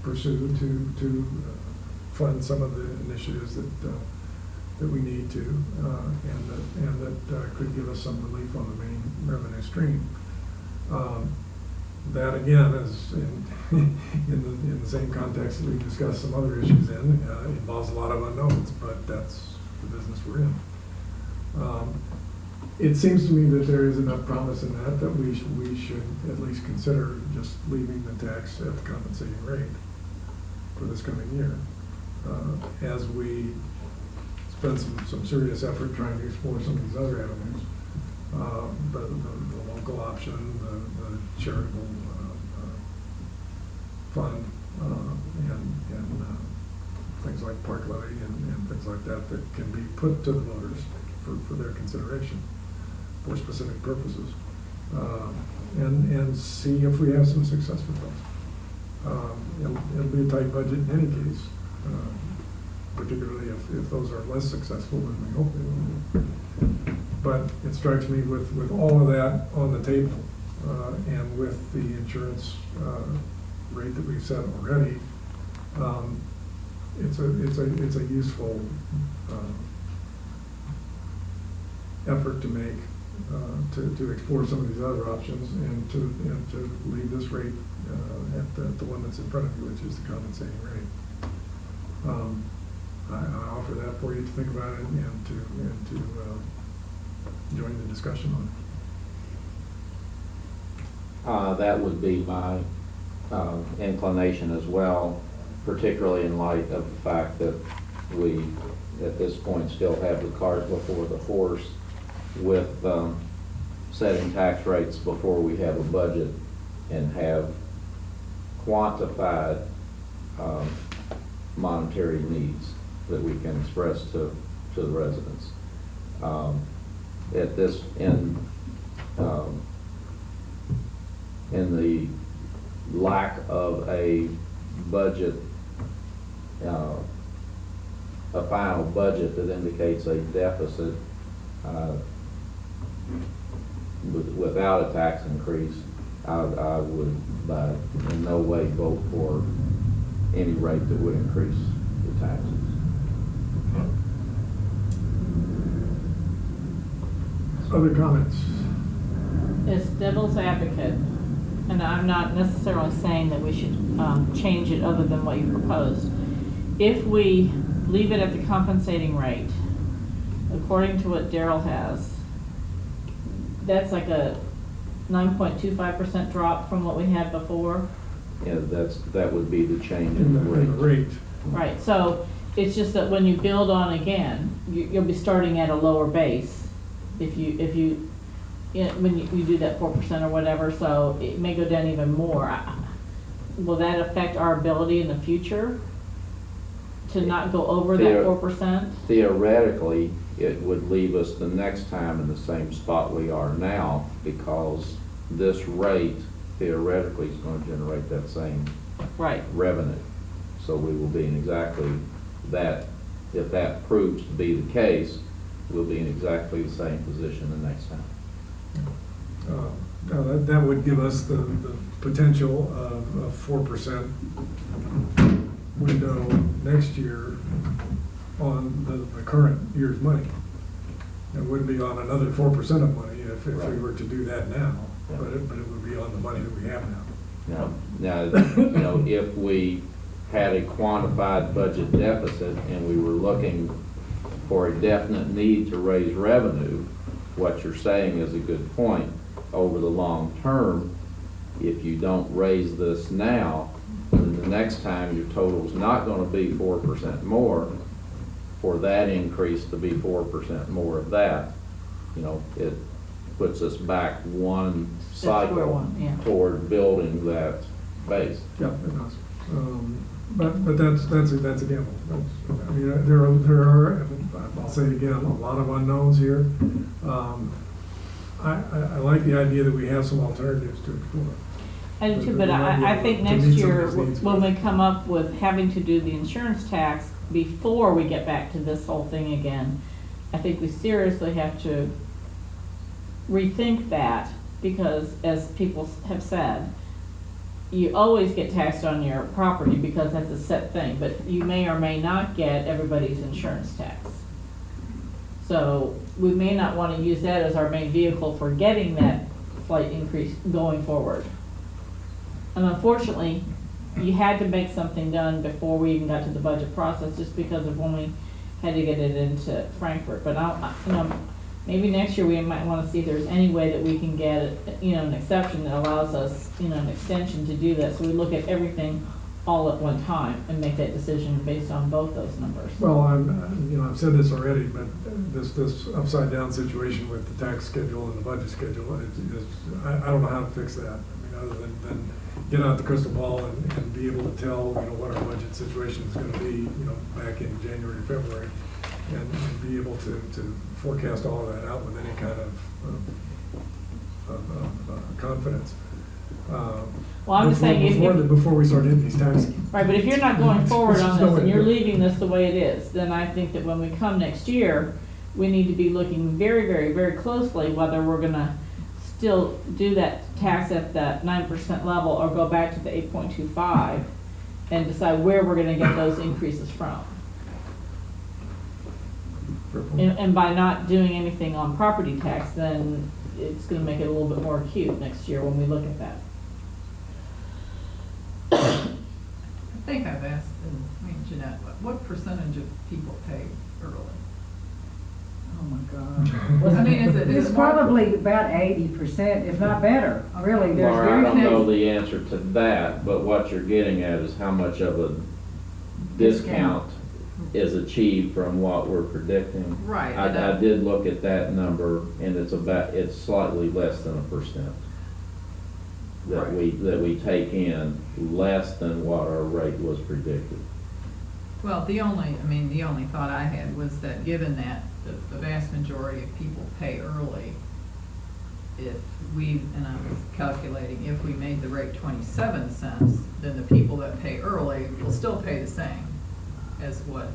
pursue to fund some of the initiatives that that we need to, and that could give us some relief on the main revenue stream. That again is in the same context that we discussed some other issues involves a lot of unknowns, but that's the business we're in. It seems to me that there is enough promise in that we should at least consider just leaving the tax at the compensating rate for this coming year. As we spend some serious effort trying to explore some of these other avenues, the local option, the charitable fund, and things like park levy and things like that that can be put to the voters for their consideration for specific purposes, and see if we have some success with those. It'll be a tight budget in any case, particularly if those are less successful than we hope they will be. But it strikes me with all of that on the table, and with the insurance rate that we've set already, it's a useful effort to make, to explore some of these other options and to leave this rate at the one that's in front of you, which is the compensating rate. I offer that for you to think about it and to join the discussion on it. That would be my inclination as well, particularly in light of the fact that we, at this point, still have the cart before the horse with setting tax rates before we have a budget and have quantified monetary needs that we can express to the residents. In the lack of a budget, a final budget that indicates a deficit without a tax increase, I would in no way vote for any rate that would increase the taxes. Other comments? As devil's advocate, and I'm not necessarily saying that we should change it other than what you proposed. If we leave it at the compensating rate, according to what Daryl has, that's like a 9.25% drop from what we had before. Yeah, that would be the change in the rate. Right, so it's just that when you build on again, you'll be starting at a lower base if you when you do that 4% or whatever, so it may go down even more. Will that affect our ability in the future to not go over that 4%? Theoretically, it would leave us the next time in the same spot we are now, because this rate theoretically is going to generate that same revenue. So we will be in exactly that. If that proves to be the case, we'll be in exactly the same position the next time. That would give us the potential of a 4% window next year on the current year's money. It wouldn't be on another 4% of money if we were to do that now, but it would be on the money that we have now. Now, if we had a quantified budget deficit and we were looking for a definite need to raise revenue, what you're saying is a good point. Over the long term, if you don't raise this now, then the next time your total is not going to be 4% more. For that increase to be 4% more of that, it puts us back one cycle toward building that base. Yeah, it does. But that's a gamble. I mean, there are, I'll say it again, a lot of unknowns here. I like the idea that we have some alternatives to explore. I do too, but I think next year, when we come up with having to do the insurance tax before we get back to this whole thing again, I think we seriously have to rethink that, because as people have said, you always get taxed on your property because that's a set thing, but you may or may not get everybody's insurance tax. So we may not want to use that as our main vehicle for getting that slight increase going forward. And unfortunately, you had to make something done before we even got to the budget process, just because of when we had to get it into Frankfurt. But maybe next year we might want to see if there's any way that we can get, an exception that allows us, an extension to do that. So we look at everything all at one time and make that decision based on both those numbers. Well, I've said this already, but this upside down situation with the tax schedule and the budget schedule, I don't know how to fix that. I mean, other than get out the crystal ball and be able to tell, what our budget situation is gonna be, back in January, February, and be able to forecast all of that out with any kind of confidence. Well, I'm just saying, Before we start hitting these taxes. right, but if you're not going forward on No this and way. you're leaving this the way it is, then I think that when we come next year, we need to be looking very, very, very closely whether we're gonna still do that tax at that 9% level or go back to the 8.25 and decide where we're gonna get those increases from. And by not doing anything on property tax, then it's gonna make it a little bit more acute next year when we look at that. I think I've asked, Jeanette, what percentage of people pay early? Oh, my God. I mean, is it? It's probably about 80%, if not better, really. There's Laura, I very don't know few. the answer to that, but what you're getting at is how much of a discount is achieved from what we're predicting. Right, and I did look at that number, and it's slightly less than 1%. That we take in, less than what our rate was predicted. Well, the only thought I had was that given that the vast majority of people pay early, and I was calculating, if we made the rate 27 cents, then the people that pay early will still pay the same as what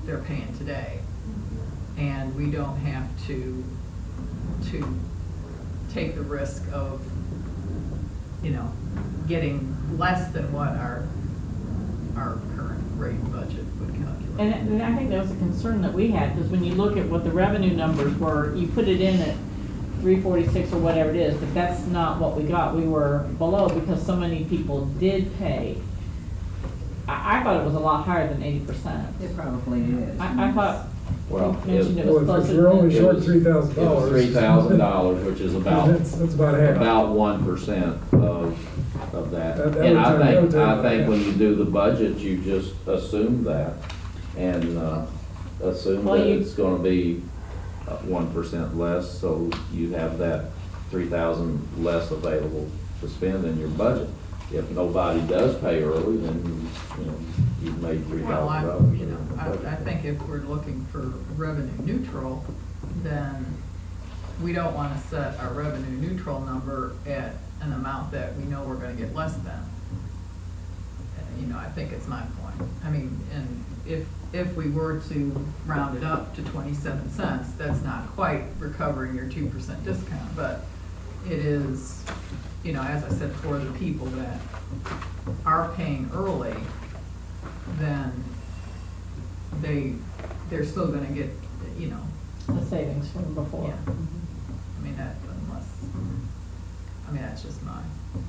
they're paying today. And we don't have to take the risk of, getting less than what our current rate budget would calculate. And I think that was a concern that we had, because when you look at what the revenue numbers were, you put it in at 346 or whatever it is, but that's not what we got. We were below because so many people did pay. I thought it was a lot higher than 80%. It probably is. I thought Well, you mentioned it was Well, if closer you're only to. short It was $3,000. $3,000, which is about That's about half. 1% of that. That And would take I about think half. when you do the budget, you just assume that, and assume Well, that you- it's gonna be 1% less, so you have that 3,000 less available to spend in your budget. If nobody does pay early, then, you've made Well, $3,000. I think if we're looking for revenue neutral, then we don't want to set our revenue neutral number at an amount that we know we're going to get less than. I think it's my point. I mean, and if we were to round it up to 27 cents, that's not quite recovering your 2% discount, but it is, as I said, for the people that are paying early, then they're still gonna get, The savings from before. Yeah. That's just my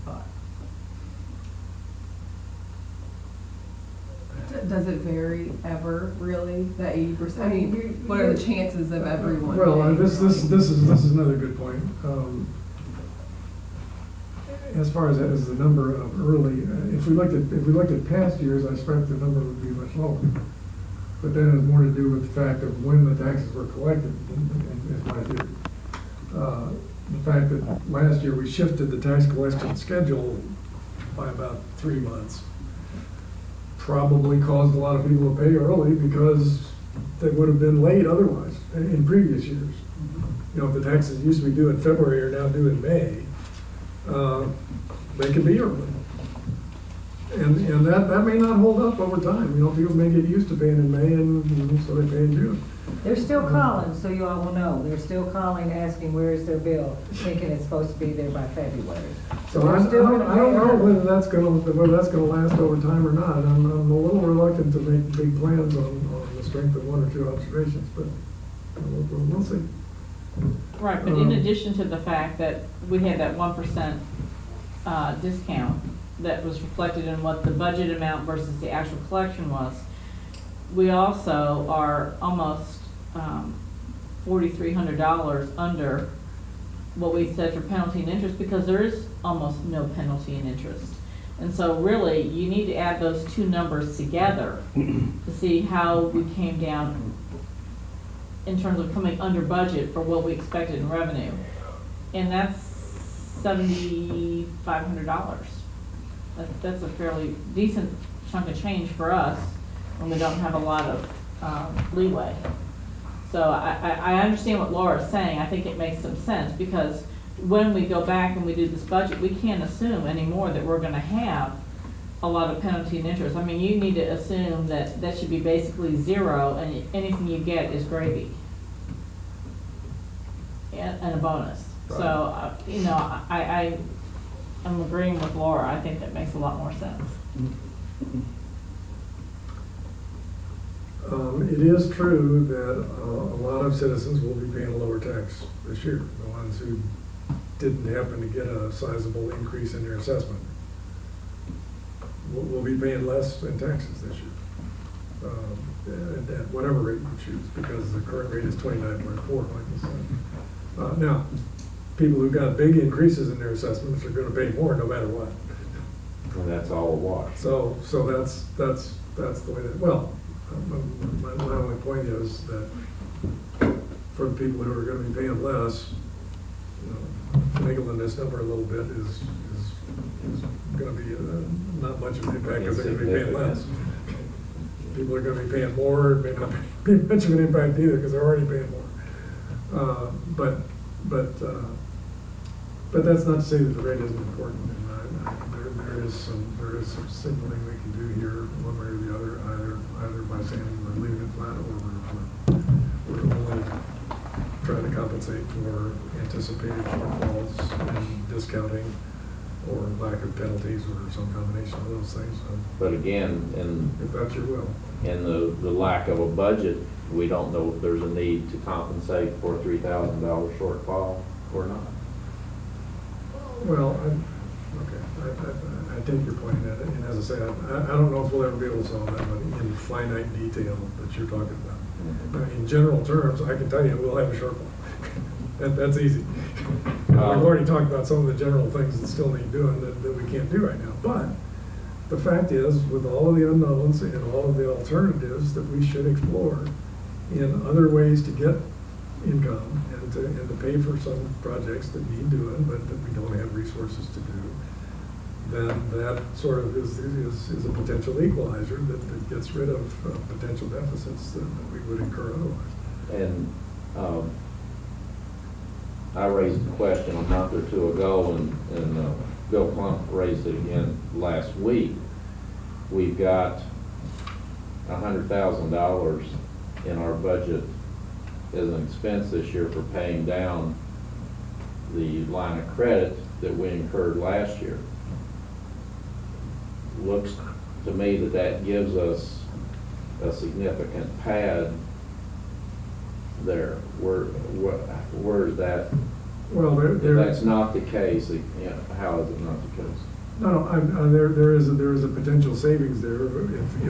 thought. Does it vary ever, really, that 80%? I mean, what are the chances of everyone? Well, paying this is another good point. As far as the number of early, if we looked at past years, I expect the number would be much lower. But that has more to do with the fact of when the taxes were collected, is my view. The fact that last year we shifted the tax collection schedule by about 3 months probably caused a lot of people to pay early because they would have been late otherwise in previous years. If the taxes used to be due in February are now due in May, they can be early. And that may not hold up over time. People may get used to paying in May and so they pay in June. They're still calling, so you all will know. They're still calling, asking where is their bill, thinking it's supposed to be there by February. So They're I still don't gonna pay know early. whether that's gonna last over time or not. I'm a little reluctant to make big plans on the strength of 1 or 2 observations, but We'll see. Right, but in Um, addition to the fact that we had that 1% discount that was reflected in what the budget amount versus the actual collection was, we also are almost $4,300 under what we said for penalty and interest, because there is almost no penalty and interest. And so really, you need to add those two numbers together to see how we came down in terms of coming under budget for what we expected in revenue. And that's $7,500. That's a fairly decent chunk of change for us when we don't have a lot of leeway. So I understand what Laura's saying. I think it makes some sense, because when we go back and we do this budget, we can't assume anymore that we're gonna have a lot of penalty and interest. I mean, you need to assume that that should be basically zero, and anything you get is gravy. And a bonus. So, you know, I'm agreeing with Laura. I think that makes a lot more sense. It is true that a lot of citizens will be paying a lower tax this year, the ones who didn't happen to get a sizable increase in their assessment. Will be paying less in taxes this year, at whatever rate you choose, because the current rate is 29.4, like you said. Now, people who got big increases in their assessments are gonna pay more no matter what. And that's all a wash. So that's the way that, well, my only point is that for the people who are gonna be paying less, you know, finagling this number a little bit is gonna be not much of an impact, because they're gonna be paying less. People are gonna be paying more, it may not be much of an impact either, because they're already paying more. But that's not to say that the rate isn't important, and there is some signaling we can do here, one way or the other, either by saying we're leaving it flat, or we're only trying to compensate for anticipated shortfalls in discounting, or lack of penalties, or some combination of those things, But again, if that's your will. in the lack of a budget, we don't know if there's a need to compensate for a $3,000 shortfall or not. Well, I take your point, and as I say, I don't know if we'll ever be able to solve that one in finite detail that you're talking about. In general terms, I can tell you, we'll have a shortfall. That's easy. We've already talked about some of the general things that still need doing that we can't do right now. But the fact is, with all of the unknowns and all of the alternatives that we should explore in other ways to get income and to pay for some projects that need doing, but that we don't have resources to do, then that sort of is a potential equalizer that gets rid of potential deficits that we would incur otherwise. And I raised the question a month or two ago, and Bill Plump raised it again last week. We've got $100,000 in our budget as an expense this year for paying down the line of credit that we incurred last year. Looks to me that gives us a significant pad there. Where is that? Well, If that's not the case, how is it not the case? No, there is a potential savings there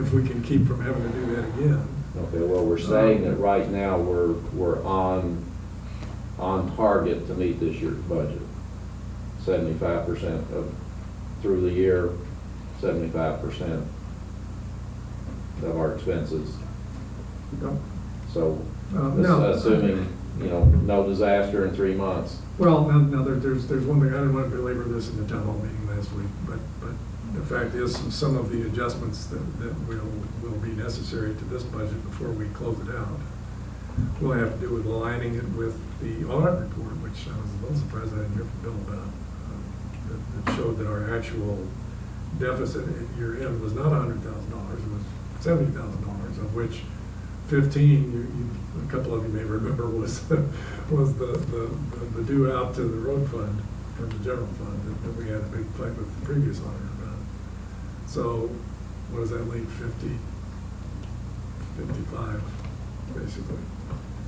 if we can keep from having to do that again. Okay, well, we're saying that right now we're on target to meet this year's budget. 75% through the year, 75% of our expenses. Yep. So, No. assuming, no disaster in 3 months. Well, now there's one thing, I didn't want to belabor this in the town hall meeting last week, but the fact is, some of the adjustments that will be necessary to this budget before we close it out will have to do with aligning it with the audit report, which I was a little surprised I didn't hear from Bill about, that showed that our actual deficit at year end was not $100,000, it was $70,000, of which 15, a couple of you may remember, was the due out to the road fund from the general fund that we had a big fight with the previous auditor about. So what does that leave? 55, basically.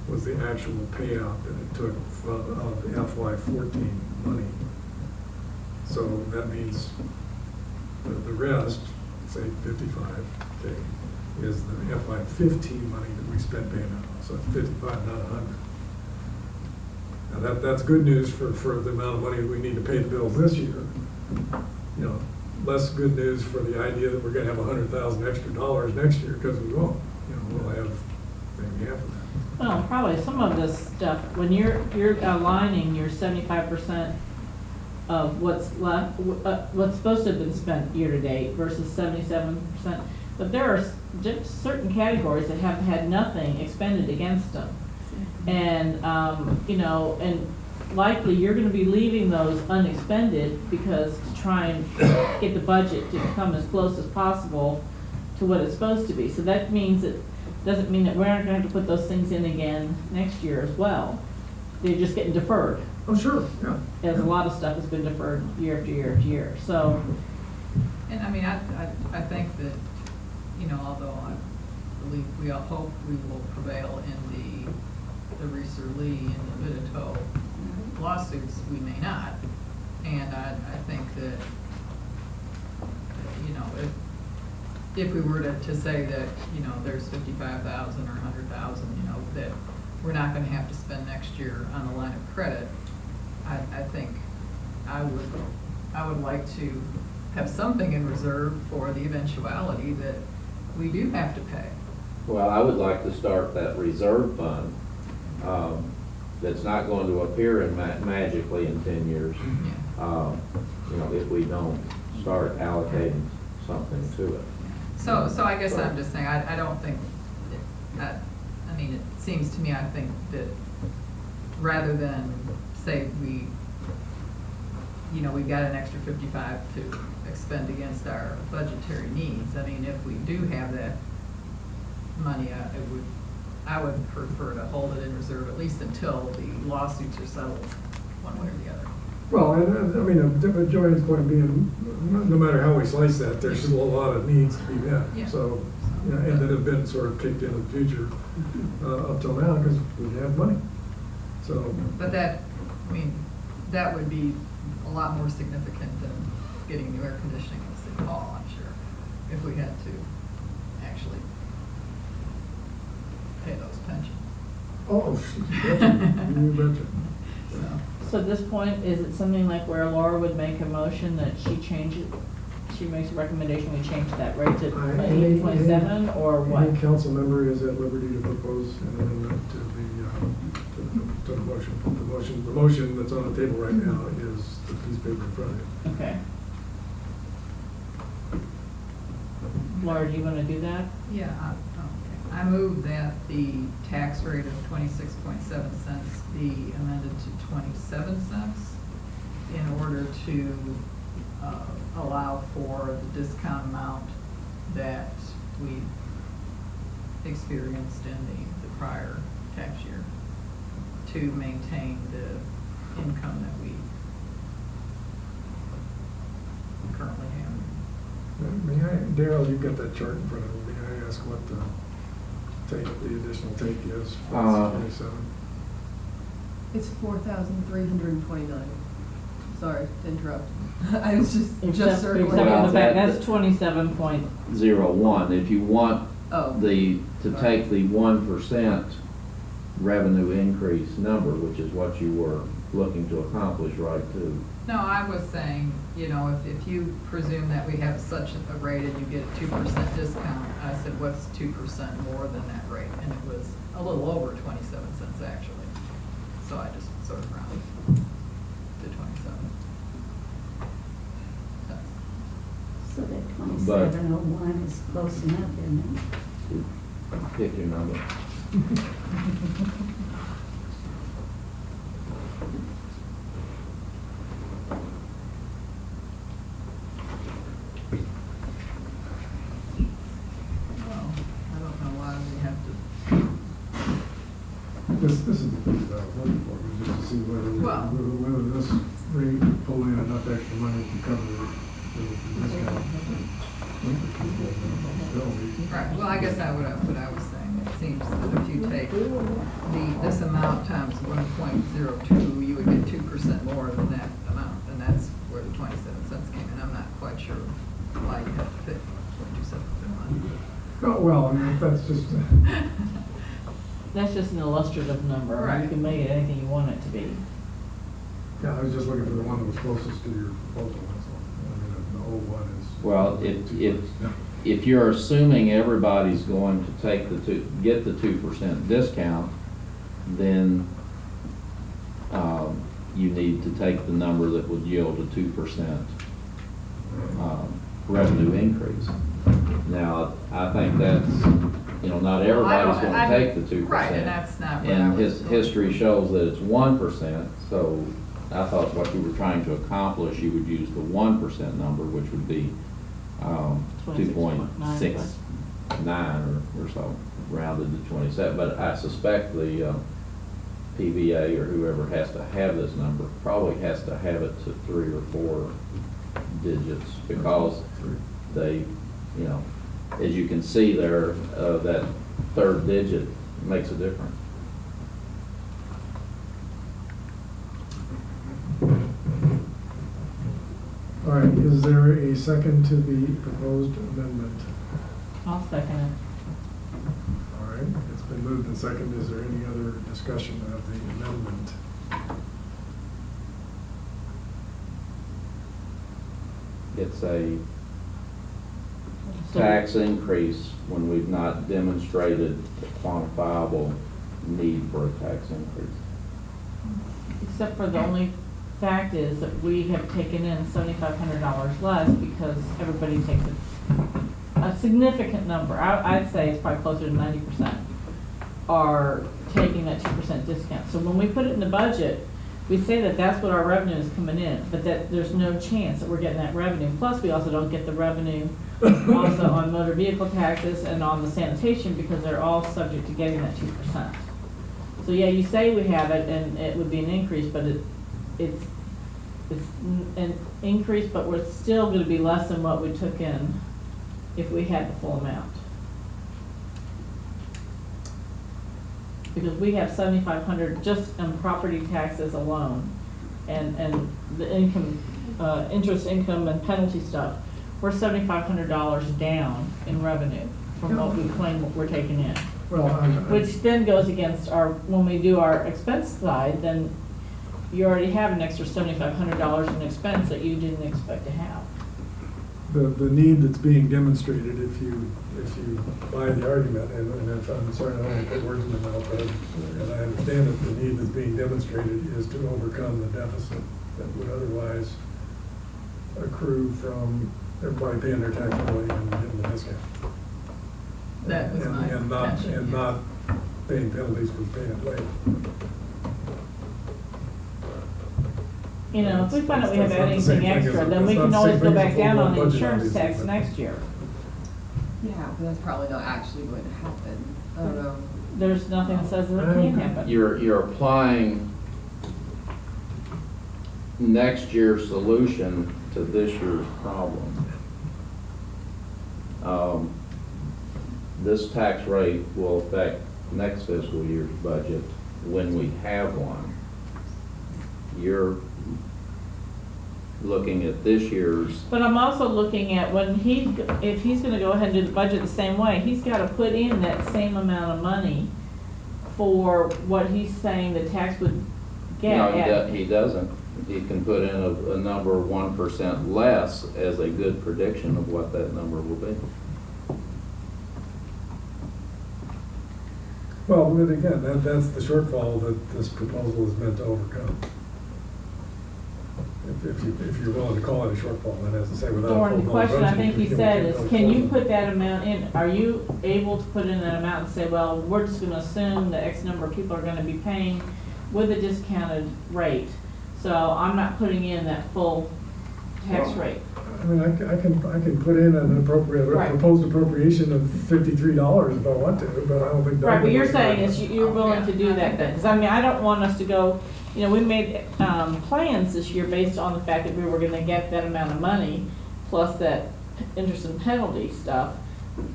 was the actual payout that it took of the FY14 money. So that means the rest, say 55K, is the FY15 money that we spent paying out. So it's 55, not 100. Now that's good news for the amount of money we need to pay the bills this year. You know, less good news for the idea that we're gonna have $100,000 extra dollars next year, because we won't. You know, we'll have maybe half of that. Well, probably some of this stuff, when you're aligning your 75% of what's left, what's supposed to have been spent year-to-date versus 77%, but there are just certain categories that have had nothing expended against them. And, you know, and likely you're gonna be leaving those unexpended because to try and get the budget to come as close as possible to what it's supposed to be. So that means that, doesn't mean that we're not gonna have to put those things in again next year as well. They're just getting deferred, Oh, sure, yeah. as a lot of stuff has been deferred year after year after year, so. And I mean, I think that, you know, although I believe, we all hope we will prevail in the Reeser Lee and the Vidito lawsuits, we may not. And I think that, you know, if we were to say that, you know, there's 55,000 or 100,000, you know, that we're not gonna have to spend next year on the line of credit, I think I would like to have something in reserve for the eventuality that we do have to pay. Well, I would like to start that reserve fund, that's not going to appear in magically in 10 years. Yeah. You know, if we don't start allocating something to it. So I guess I'm just saying, I don't think, I mean, it seems to me, I think that rather than say we've got an extra 55 to expend against our budgetary needs, I mean, if we do have that money, I would prefer to hold it in reserve at least until the lawsuits are settled, one way or the other. Well, and I mean, Joanne's point being, no matter how we slice that, there's still a lot of needs to be met. Yeah. So, you know, and that have been sort of kicked into the future up till now because we have money. So. But that, I mean, that would be a lot more significant than getting new air conditioning in City Hall, I'm sure, if we had to actually pay those pensions. Oh, you betcha. So, So at this point, is it something like where Laura would make a motion that she makes a recommendation, we change that rate to Any- 8.7, or what? Any council member is at liberty to propose an amendment to the motion. The motion that's on the table right now is the piece of paper in front of you. Okay. Laura, do you wanna do that? yeah, okay. I move that the tax rate of 26.7 cents be amended to 27 cents in order to allow for the discount amount that we experienced in the prior tax year to maintain the income that we currently have. May I, Daryl, you've got that chart in front of you. May I ask what the additional take is for 27? It's 4,329. Sorry to interrupt. I was just Except circling. for the fact, that- that's 27.01. 01, if you want Oh. to take the 1% revenue increase number, which is what you were looking to accomplish, right, too. No, I was saying, you know, if you presume that we have such a rate and you get a 2% discount, I said, what's 2% more than that rate? And it was a little over 27 cents actually. So I just sort of rounded to 27 cents. So that 2701 is close enough, isn't it? Pick your number. Well, I don't know why we have to, This is the piece that I was looking for, was just to see Well- whether this rate pulled in enough extra money to cover the discount. right, well, I guess what I was saying it seems that if you take this amount times 1.02, you would get 2% more than that amount, and that's where the 27 cents came in. I'm not quite sure why you have to pick 27 Oh, well, I mean, that's just, That's just an illustrative number. You Right. can make it anything you want it to be. yeah, I was just looking for the one that was closest to your proposal, that's all. I mean, the old one is. Well, if you're assuming everybody's going to take get the 2% discount, then, you need to take the number that would yield a 2%, revenue increase. Now, I think that's, not everybody's gonna take the 2%. Right, and that's not what I And was. history shows that it's 1%, so I thought what you were trying to accomplish, you would use the 1% number, which would be, 2.69 or so, rounded to 27. But I suspect the, PVA or whoever has to have this number probably has to have it to 3 or 4 digits, because they, as you can see there, that third digit makes a difference. All right, is there a second to the proposed amendment? I'll second it. All right, it's been moved and seconded. Is there any other discussion of the amendment? It's a So- tax increase when we've not demonstrated a quantifiable need for a tax increase. Except for the only fact is that we have taken in $7,500 less because everybody takes a significant number. I'd say it's probably closer to 90% are taking that 2% discount. So when we put it in the budget, we say that that's what our revenue is coming in, but that there's no chance that we're getting that revenue. Plus, we also don't get the revenue also on motor vehicle taxes and on the sanitation, because they're all subject to getting that 2%. So yeah, you say we have it and it would be an increase, but it's an increase, but we're still gonna be less than what we took in if we had the full amount. Because we have 7,500 just on property taxes alone, and the income, interest income and penalty stuff, we're $7,500 down in revenue from what we claim we're taking in. Well, Which then goes against our, when we do our expense side, then you already have an extra $7,500 in expense that you didn't expect to have. the need that's being demonstrated, if you buy the argument, and if, I'm sorry, I don't want to put words in my mouth, but as I understand it, the need that's being demonstrated is to overcome the deficit that would otherwise accrue from everybody paying their tax early and getting the discount. That was my And not, intention, and yeah. not paying penalties for paying it late. You know, if we find out we have That's not the same anything thing as extra, a- then we that's can not the always same go thing as back a down on full-blown the budget, insurance obviously, tax but- next year. Yeah, but that's probably not actually going to happen. I don't know. There's nothing that says that it can't happen. You're applying next year's solution to this year's problem. This tax rate will affect next fiscal year's budget when we have one. You're looking at this year's, But I'm also looking at if he's gonna go ahead and do the budget the same way, he's gotta put in that same amount of money for what he's saying the tax would get no, at. he doesn't. He can put in a number 1% less as a good prediction of what that number will be. Well, but again, that's the shortfall that this proposal is meant to overcome. If you're willing to call it a shortfall, that has to say without a Lauren, the full-blown question I budget, think we he can't said really is, can you close it. put that amount in? Are you able to put in that amount and say, well, we're just gonna assume that X number of people are gonna be paying with a discounted rate, so I'm not putting in that full tax Well, rate? I mean, I can put in an Right. proposed appropriation of $53 if I want to, but I don't think. Right, but you're Doug would saying like is that. you're willing to do that then? Because I mean, I don't want us to go, we made plans this year based on the fact that we were gonna get that amount of money plus that interest and penalty stuff,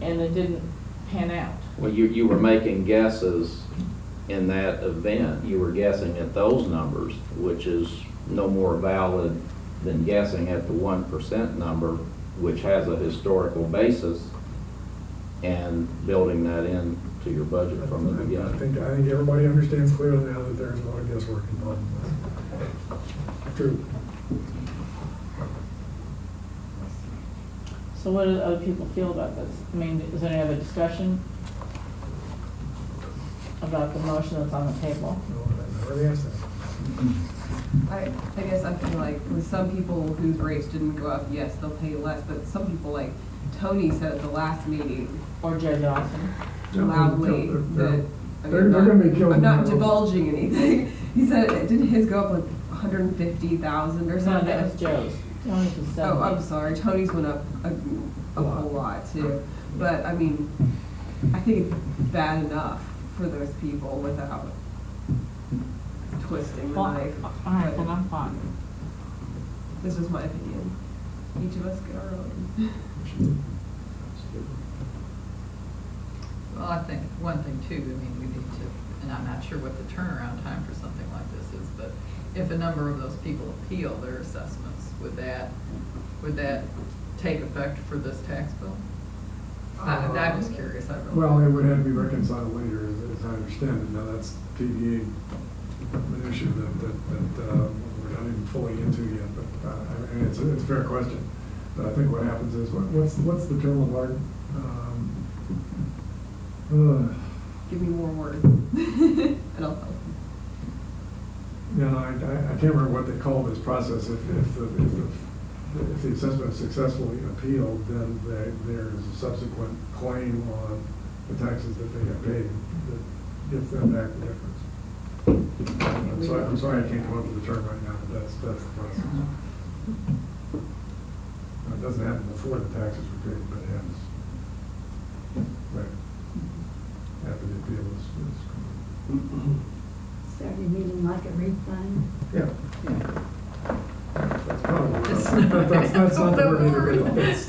and it didn't pan out. Well, you were making guesses in that event. You were guessing at those numbers, which is no more valid than guessing at the 1% number, which has a historical basis, and building that into your budget from the I beginning. think everybody understands clearly now that there's a lot of guesswork involved in this. True. So what do other people feel about this? I mean, is there any other discussion about the motion that's on the table? No, I already asked that. I guess I feel like with some people whose rates didn't go up, yes, they'll pay less, but some people, like Tony said at the last meeting Or Judge Austin? loudly that, I mean, They're gonna be killed I'm not tomorrow. divulging anything. He said, didn't his go up like 150,000 or No, something? that was Joe's. Tony's was 70. Oh, I'm sorry, Tony's went up a whole lot too. But, I mean, I think it's bad enough for those people without twisting the Well, knife. all right, But then I'm fine. This is my opinion. Each of us get our own. Well, I think one thing too, I mean, we need to, and I'm not sure what the turnaround time for something like this is, but if a number of those people appeal their assessments, would that take effect for this tax bill? I'm just curious, I really. Well, it would have to be reconciled later, as I understand it. Now, that's PDA minutia that we're not even fully into yet, but I mean, it's a fair question. But I think what happens is, what's the term of art? Give me more words. And I'll help. You know, I can't remember what they call this process. If the assessment is successfully appealed, then there's a subsequent claim on the taxes that they have paid that gets them back the difference. I'm sorry I can't come up with the term right now, but that's the process. It doesn't happen before the taxes are paid, but it happens right after the appeal is complete. So you're meaning like a refund? Yeah. That's probably, It's that's not the not word the either, but word. that's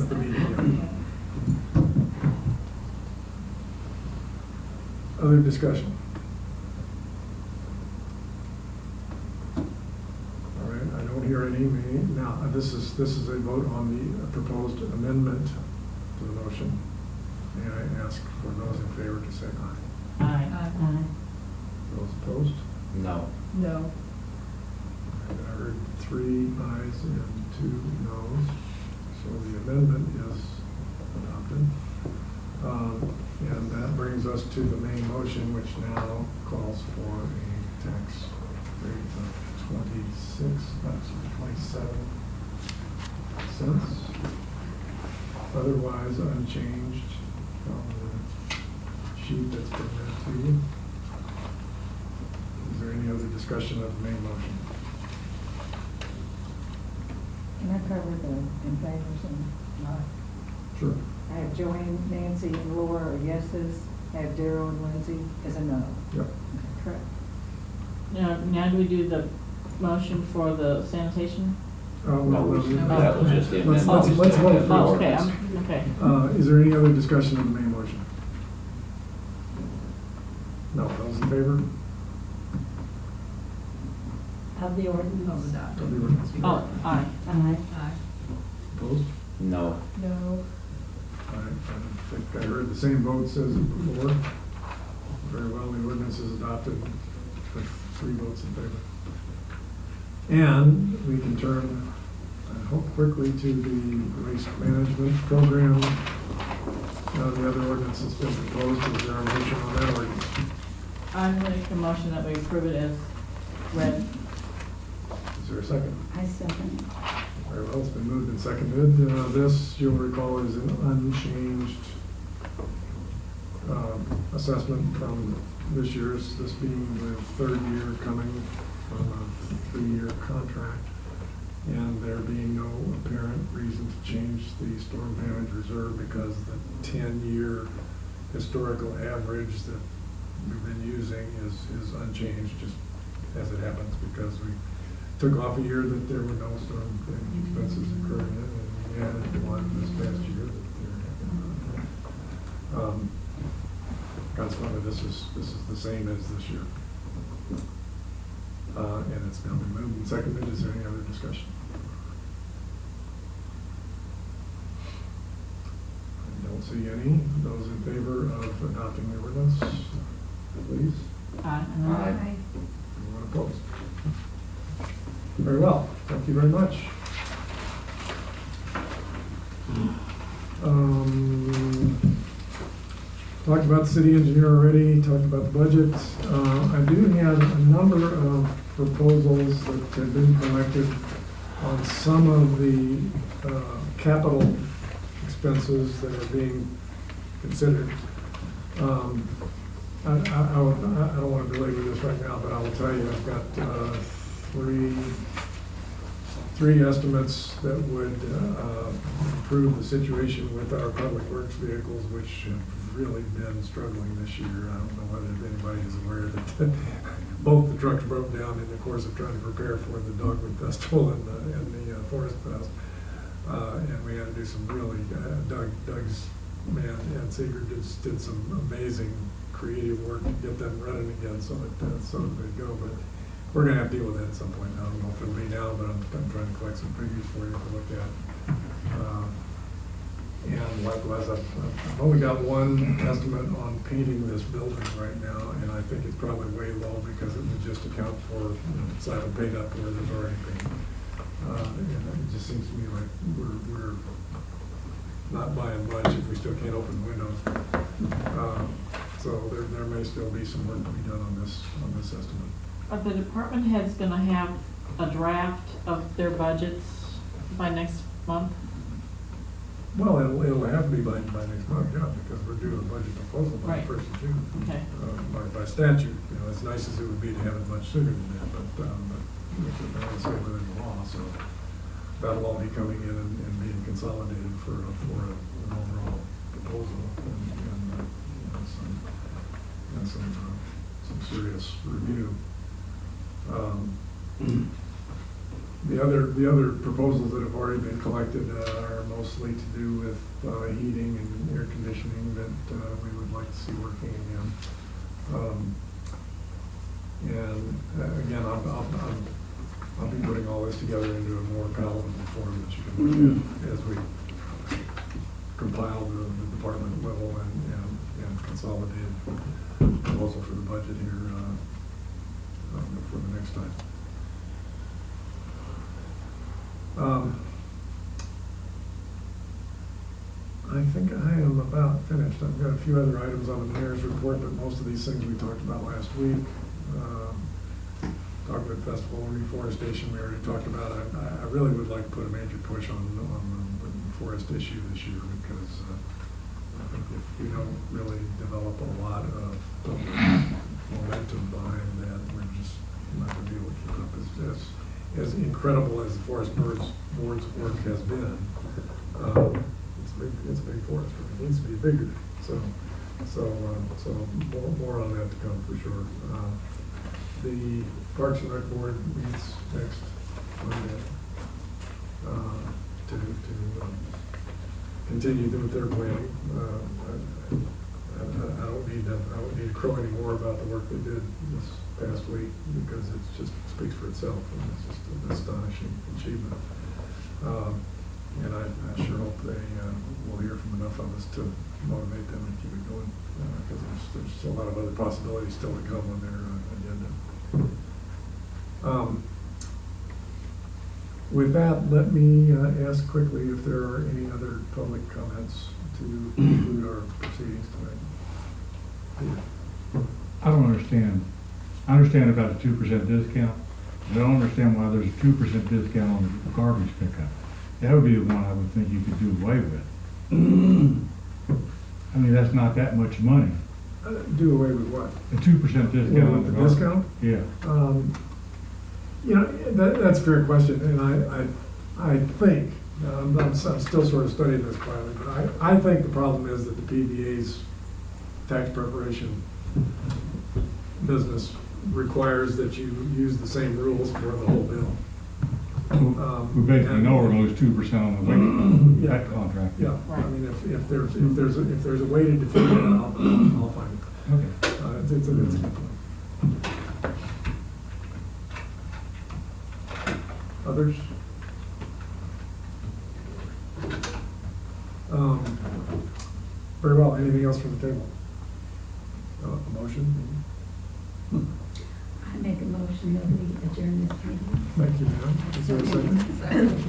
the meaning, yeah. Other discussion? All right, I don't hear any. Now, this is a vote on the proposed amendment to the motion. May I ask for those in favor to say aye? Aye. Those opposed? No. No. I heard 3 ayes and 2 noes, so the amendment is adopted. And that brings us to the main motion, which now calls for a tax rate of 27 cents, otherwise unchanged from the sheet that's been read to you. Is there any other discussion of the main motion? Can I cover the in favors and not? Sure. I have Joanne, Nancy, and Laura are yeses. I have Daryl and Lindsay as a no. Yep. Correct. Now do we do the motion for the sanitation? Well, That was just the let's amendment. vote first. Oh, okay, okay. Is there any other discussion of the main motion? No, those in favor? Of the Oh, ordinance? adopted. Of the ordinance. Oh, aye. Aye. Aye. Opposed? No. No. All right, I think I heard the same votes as before. Very well, the ordinance is adopted with 3 votes in favor. And we can turn, I hope, quickly to the waste management program. The other ordinance that's been proposed, is there a motion on that ordinance? I make a motion that we approve it as read. Is there a second? I second. Very well, it's been moved and seconded. This, you'll recall, is an unchanged assessment from this year's, this being the 3rd year coming from a 3-year contract, and there being no apparent reason to change the storm damage reserve because the 10-year historical average that we've been using is unchanged, just as it happens, because we took off a year that there were no storm damage expenses occurring in, and we added one this past year that there Consequently, this is the same as this year. And it's now been moved and seconded. Is there any other discussion? I don't see any. Those in favor of adopting the ordinance, please. Aye. Anyone opposed? Very well, thank you very much. Talked about the city engineer already, talked about the budget. I do have a number of proposals that have been collected on some of the capital expenses that are being considered. I don't want to belabor this right now, but I will tell you, I've got three estimates that would improve the situation with our public works vehicles, which have really been struggling this year. I don't know whether anybody is aware that both the trucks broke down in the course of trying to prepare for the Dogwood Festival and the Forest Fest. And we had to do some really, Doug's man, Ed Seeger, just did some amazing creative work to get them running again so that they go. But we're gonna have to deal with that at some point. I don't know if it'll be now, but I'm trying to collect some figures for you to look at. And likewise, I've only got one estimate on painting this building right now, and I think it's probably way low because it would just account for slap and paint up where there's already paint. And it just seems to me like we're not buying much if we still can't open the windows. So there may still be some work to be done on this estimate. Are the department heads gonna have a draft of their budgets by next month? Well, it'll have to be by next month, yeah, because we're due a budget proposal by Right. the 1st of June. Okay. By statute, as nice as it would be to have it much sooner than that, but it's say within the law, so that'll all be coming in and being consolidated for an overall proposal and some serious review. The other proposals that have already been collected are mostly to do with heating and air conditioning that we would like to see working again. And again, I'll be putting all this together into a more palatable form that you can look at as we compile the department level and consolidated proposal for the budget here for the next time. I think I am about finished. I've got a few other items on the mayor's report, but most of these things we talked about last week. Dogwood Festival, reforestation, we already talked about. I really would like to put a major push on the forest issue this year because I think if we don't really develop a lot of momentum behind that, we're just not going to be able to keep up as incredible as the Forest Board's work has been. It's a big forest, but it needs to be bigger. So more on that to come for sure. The Parks and Rec Board meets next Monday to continue with their planning. I don't need to crow any more about the work they did this past week because it just speaks for itself and it's just an astonishing achievement. And I sure hope they will hear from enough of us to motivate them and keep it going because there's a lot of other possibilities still to come on their agenda. With that, let me ask quickly if there are any other public comments to conclude our proceedings tonight. Peter. I don't understand. I understand about a 2% discount. I don't understand why there's a 2% discount on the garbage pickup. That would be the one I would think you could do away with. I mean, that's not that much money. Do away with what? A 2% discount on With the garbage. discount? Yeah. That's a fair question, and I think, I'm still sort of studying this quietly, but I think the problem is that the PBA's tax preparation business requires that you use the same rules for the whole bill. We basically know we're gonna lose 2% on the weight, Yeah. that contract. Yeah, I mean, if there's a way to defeat it, I'll find it. Okay. It's a good point. Others? Very well, anything else from the table? A motion? I make a motion that we adjourn this meeting. Thank you, ma'am. Is there a second?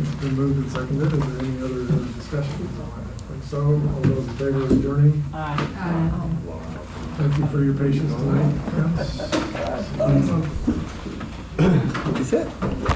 It's been moved and seconded. Is there any other discussion? I think so. All those in favor of adjourning? Thank you for your patience tonight. That's it.